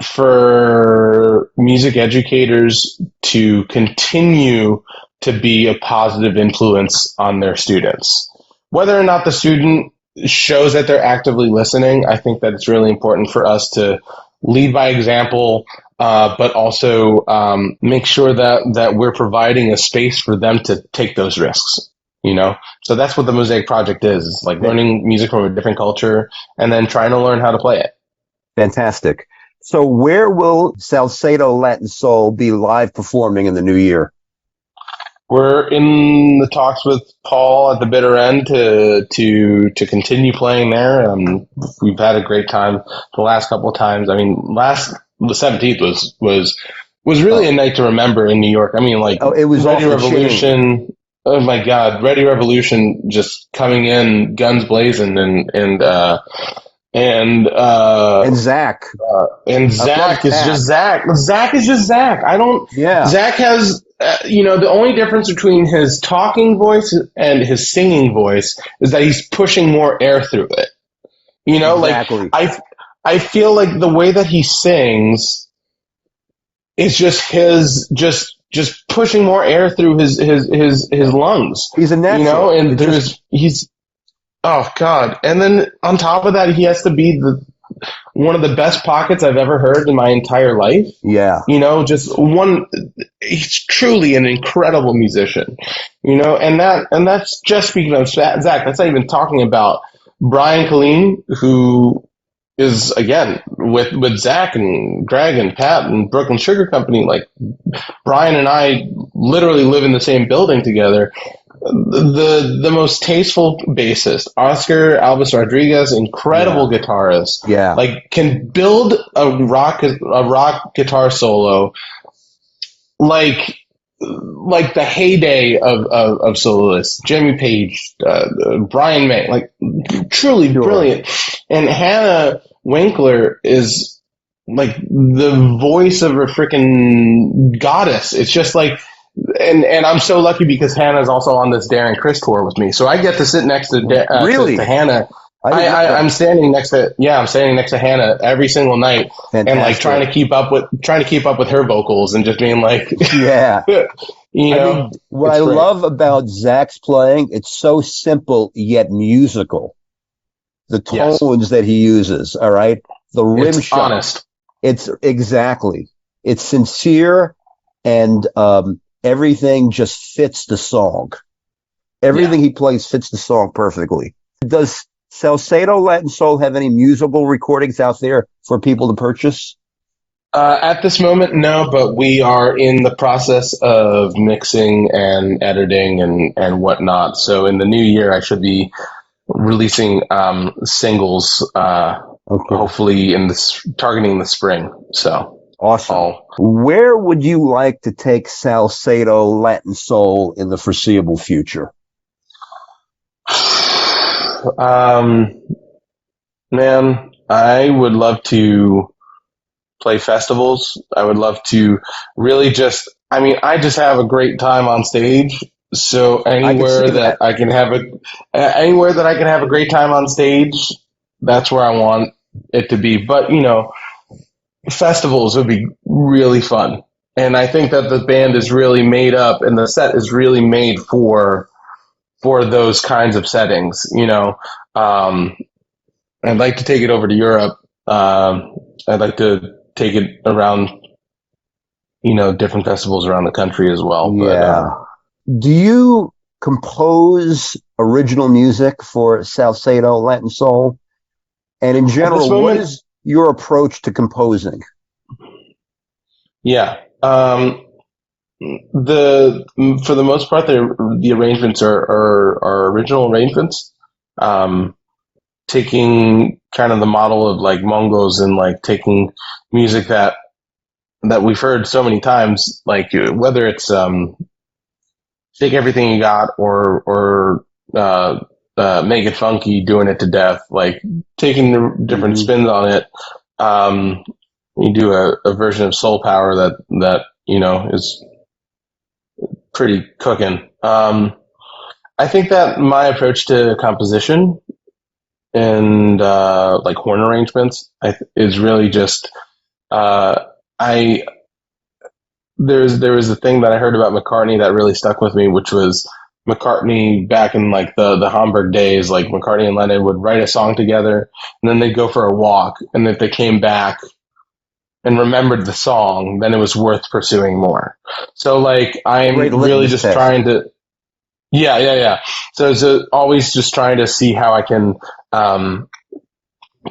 for music educators to continue to be a positive influence on their students. Whether or not the student shows that they're actively listening, I think that it's really important for us to lead by example, but also make sure that we're providing a space for them to take those risks. So that's what the Mosaic Project is. It's like learning music from a different culture and then trying to learn how to play it. Fantastic. So where will Salcedo Latin Soul be live performing in the new year? We're in the talks with Paul at the bitter end to continue playing there. We've had a great time the last couple of times. I mean, the 17th was really a night to remember in New York. I mean, like it was Ready Revolution. Oh my God, Ready Revolution just coming in guns blazing and Zach. And Zach is just Zach. Zach is just Zach. Zach has, the only difference between his talking voice and his singing voice is that he's pushing more air through it. Exactly. Like I feel like the way that he sings it's just his just pushing more air through his lungs. He's a natural. And he's oh god. And then on top of that, he has to be one of the best pockets I've ever heard in my entire life. Yeah. Just one. He's truly an incredible musician. And that's just speaking of Zach. That's not even talking about Brian Killeen, who is again with Zach and Greg and Pat and Brooklyn Sugar Company. Like Brian and I literally live in the same building together. The most tasteful bassist, Oscar Alves Rodriguez, incredible guitarist. Yeah. Like can build a rock guitar solo like the heyday of soloists, Jimmy Page, Brian May, like truly brilliant. And Hannah Winkler is like the voice of a freaking goddess. It's just like, and I'm so lucky because Hannah's also on this Darren Criss tour with me, so I get to sit next to really to Hannah. I'm standing next to Hannah every single night. Fantastic. And like trying to keep up with her vocals and just being like, yeah. What I love about Zach's playing, it's so simple yet musical. The tones that he uses, all right, the rim shot, honest. It's exactly, it's sincere, and everything just fits the song. Everything he plays fits the song perfectly. Does Salcedo Latin Soul have any musical recordings out there for people to purchase? At this moment, no, but we are in the process of mixing and editing and whatnot. So in the new year, I should be releasing singles, hopefully targeting the spring. So awesome. Where would you like to take Salcedo Latin Soul in the foreseeable future? Man, I would love to play festivals. I would love to really I just have a great time on stage. So anywhere that I can have a great time on stage, that's where I want it to be. But, festivals would be really fun. And I think that the band is really made up and the set is really made for those kinds of settings. I'd like to take it over to Europe. I'd like to take it around, different festivals around the country as well. Yeah. Do you compose original music for Salcedo Latin Soul? And in general, what is your approach to composing? Yeah. For the most part, the arrangements are original arrangements. Taking kind of the model of like Mongos and like taking music that we've heard so many times, like whether it's Take Everything You Got or Make It Funky, Doing It to Death, like taking the different spins on it. You do a version of Soul Power that is pretty cooking. I think that my approach to composition and like horn arrangements is really just there was a thing that I heard about McCartney that really stuck with me, which was McCartney back in like the Hamburg days. Like McCartney and Lennon would write a song together and then they'd go for a walk, and if they came back and remembered the song, then it was worth pursuing more. So like I'm really just trying to So always just trying to see how I can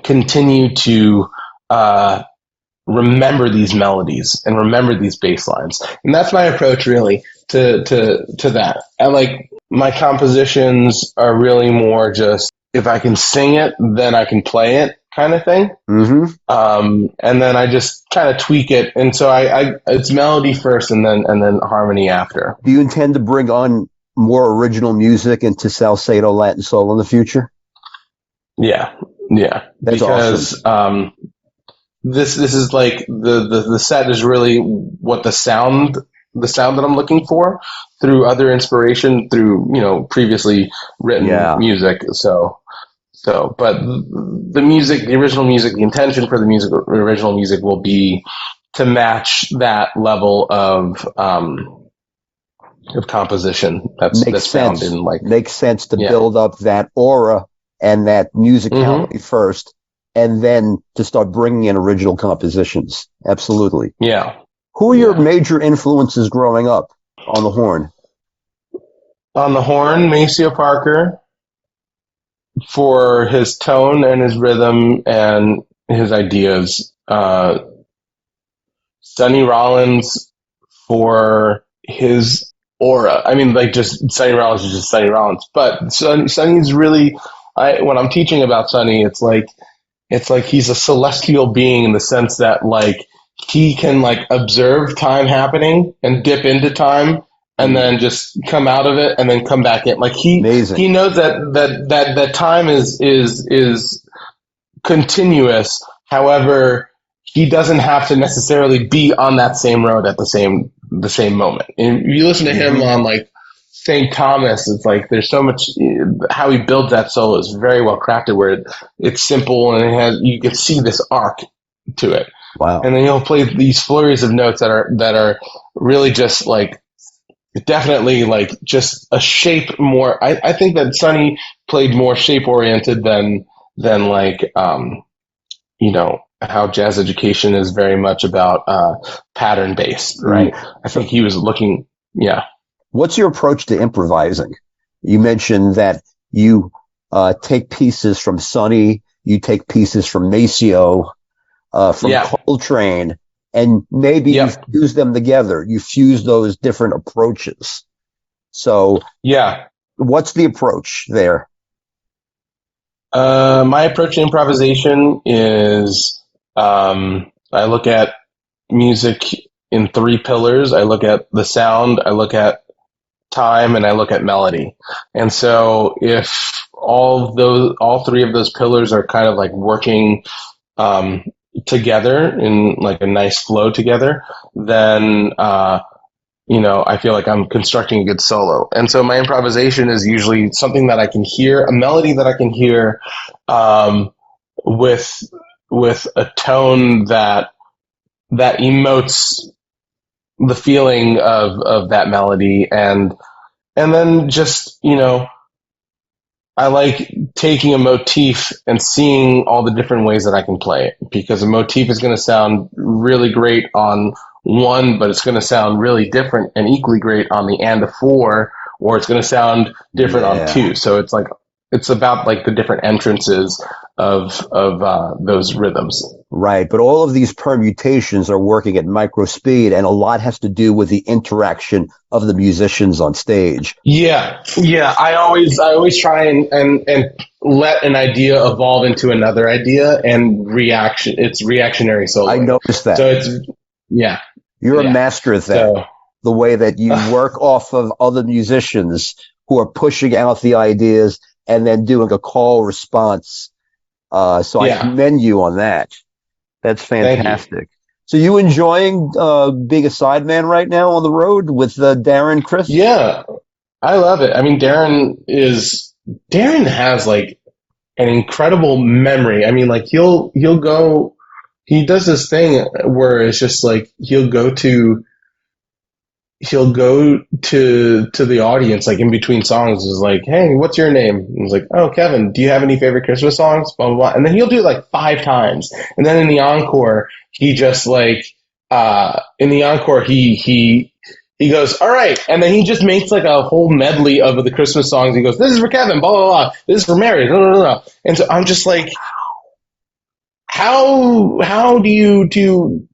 continue to remember these melodies and remember these bass lines. And that's my approach really to that. And like my compositions are really more just if I can sing it, then I can play it kind of thing. Mm-hmm. And then I just kind of tweak it. And so I it's melody first and then harmony after. Do you intend to bring on more original music into Salcedo Latin Soul in the future? Yeah. That's because awesome. This is like the set is really what the sound that I'm looking for through other inspiration through previously written music. So but the original music, the intention for the original music will be to match that level of composition. That's found in like makes sense to yeah. build up that aura and that musicality first, and then to start bringing in original compositions. Absolutely. Yeah. Who are your major influences growing up on the horn? On the horn, Maceo Parker for his tone and his rhythm and his ideas. Sonny Rollins for his aura. I mean, like, just Sonny Rollins is just Sonny Rollins, but Sonny's really. When I'm teaching about Sonny, it's like he's a celestial being in the sense that like he can like observe time happening and dip into time and then just come out of it and then come back in. Like he knows that time is continuous. However, he doesn't have to necessarily be on that same road at the same moment. And if you listen to him on like St. Thomas, it's like there's so much how he builds that solo is very well crafted where it's simple and it has, you can see this arc to it. Wow. And then he'll play these flurries of notes that are really just like definitely like just a shape more. I think that Sonny played more shape oriented than like you know how jazz education is very much about pattern based, right? I think he was looking, yeah. What's your approach to improvising? You mentioned that you take pieces from Sonny, you take pieces from Maceo, from Coltrane, and maybe you fuse them together. You fuse those different approaches. So, what's the approach there? My approach to improvisation is I look at music in three pillars. I look at the sound, I look at time, and I look at melody. And so if all three of those pillars are kind of like working together in like a nice flow together, then you know, I feel like I'm constructing a good solo. And so my improvisation is usually something that I can hear, a melody that I can hear with a tone that emotes the feeling of that melody, and then just, you know, I like taking a motif and seeing all the different ways that I can play it, because a motif is going to sound really great on one, but it's going to sound really different and equally great on the and a four, or it's going to sound different on two. So it's like, it's about like the different entrances of those rhythms. Right. But all of these permutations are working at micro speed, and a lot has to do with the interaction of the musicians on stage. Yeah. I always try and let an idea evolve into another idea and reaction. It's reactionary solo. I noticed that. So it's, You're a master at that. So, the way that you work off of other musicians who are pushing out the ideas and then doing a call response. So I commend you on that. That's fantastic. So you enjoying being a sideman right now on the road with Darren, Chris? Yeah, I love it. I mean, Darren has like an incredible memory. I mean, like he'll go, he does this thing where it's just like he'll go to the audience, like in between songs, is like, hey, what's your name? And he's like, oh, Kevin, do you have any favorite Christmas songs? Blah, blah, blah. And then he'll do it like 5 times. And then in the encore, he just like, he goes, all right. And then he just makes like a whole medley of the Christmas songs. He goes, this is for Kevin, blah, blah, blah. This is for Mary, blah, blah, blah. And so I'm just like, how do you do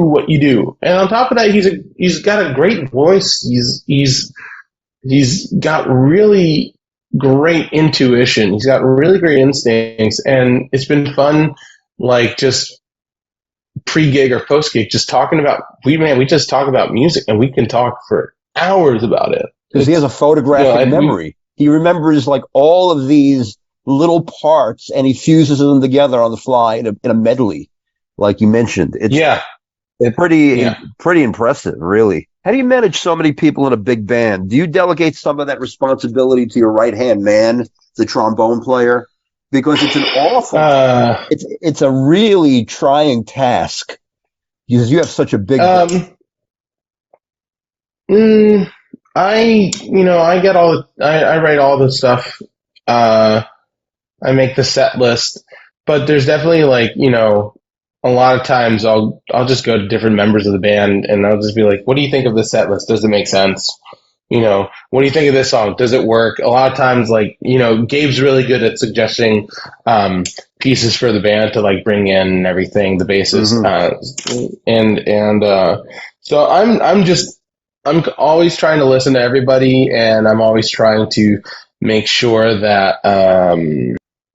what you do? And on top of that, he's got a great voice. He's got really great intuition. He's got really great instincts, and it's been fun, like just pre-gig or post-gig, just talking about we just talk about music, and we can talk for hours about it because he has a photographic memory. He remembers like all of these little parts, and he fuses them together on the fly in a medley. Like you mentioned, it's pretty impressive, really. How do you manage so many people in a big band? Do you delegate some of that responsibility to your right-hand man, the trombone player? Because it's an awful, it's a really trying task Because you have such a big. Mm, I get I write all the stuff. I make the set list, but there's definitely like, a lot of times I'll just go to different members of the band and I'll just be like, what do you think of the set list? Does it make sense? What do you think of this song? Does it work? A lot of times, like, Gabe's really good at suggesting pieces for the band to like bring in and everything, the bassist, Mhm. so I'm always trying to listen to everybody, and I'm always trying to make sure that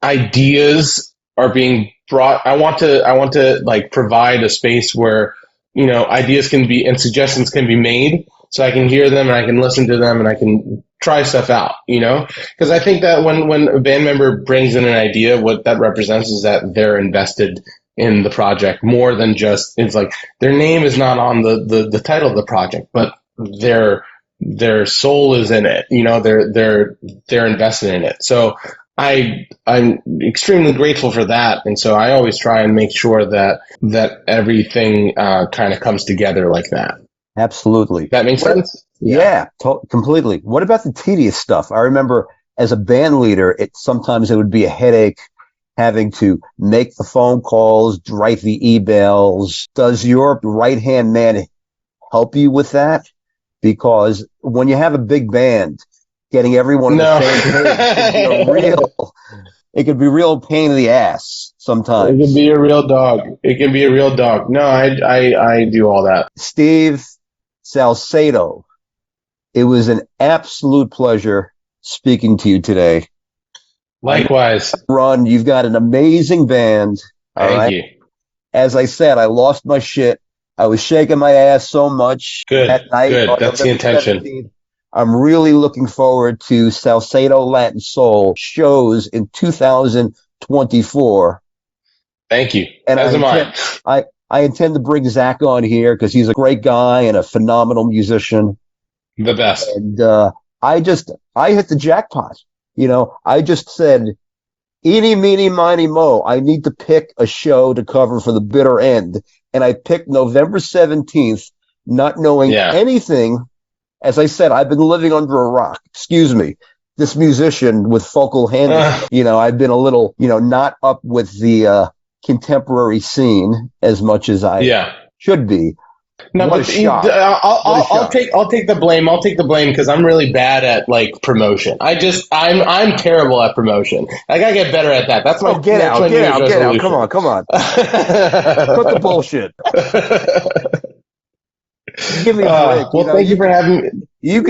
ideas are being brought. I want to like provide a space where ideas can be and suggestions can be made, so I can hear them and I can listen to them and I can try stuff out. Because I think that when a band member brings in an idea, what that represents is that they're invested in the project more than just, it's like their name is not on the title of the project, but their soul is in it. They're invested in it. So I'm extremely grateful for that, and so I always try and make sure that everything kind of comes together like that. Absolutely. That makes sense? Yeah. Yeah, completely. What about the tedious stuff? I remember as a band leader, sometimes it would be a headache having to make the phone calls, write the emails. Does your right hand man help you with that? Because when you have a big band, getting everyone on No. the same page can be it could be a real pain in the ass It can sometimes. be a real dog. It can be a real dog. No, I do all that. Steve Salcedo, it was an absolute pleasure speaking to you today. Likewise. Ron, you've got an amazing band. All Thank right. you. As I said, I lost my shit. I was shaking my ass so much Good. that night Good. on That's the November intention. 17th. I'm really looking forward to Salcedo Latin Soul shows in 2024. Thank you. And As am I. I intend to bring Zach on here because he's a great guy and a phenomenal musician. The best. And I hit the jackpot. I just said, eeny, meeny, miny, mo. I need to pick a show to cover for the bitter end. And I picked November 17th, not knowing Yeah. anything. As I said, I've been living under a rock. Excuse me. This musician with focal handicap, I've been a little, not up with the contemporary scene as much as I Yeah. should be. No, What a but shock. What a I'll shock. take the blame. I'll take the blame because I'm really bad at like promotion. I'm terrible at promotion. I gotta get better at that. That's my Oh, get that's out, my New get Year's out, get out. Come resolution. on, come on. Cut the bullshit. Give me a break. Well, thank you for having me. You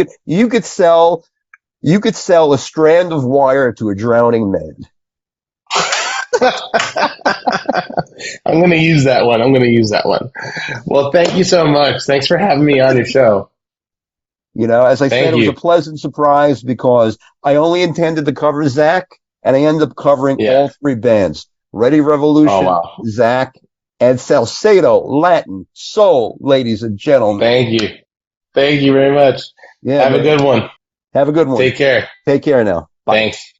could sell a strand of wire to a drowning man. I'm going to use that one. Well, thank you so much. Thanks for having me on your show. As I said, Thank it was a you. pleasant surprise because I only intended to cover Zach, and I ended up covering Yeah. all three bands: Ready Oh, Revolution, wow. Zach, and Salcedo Latin Soul, ladies and gentlemen. Thank you. Thank you very much. Yeah, Have a man. good one. Have a good one. Take care. Take care now. Bye. Thanks.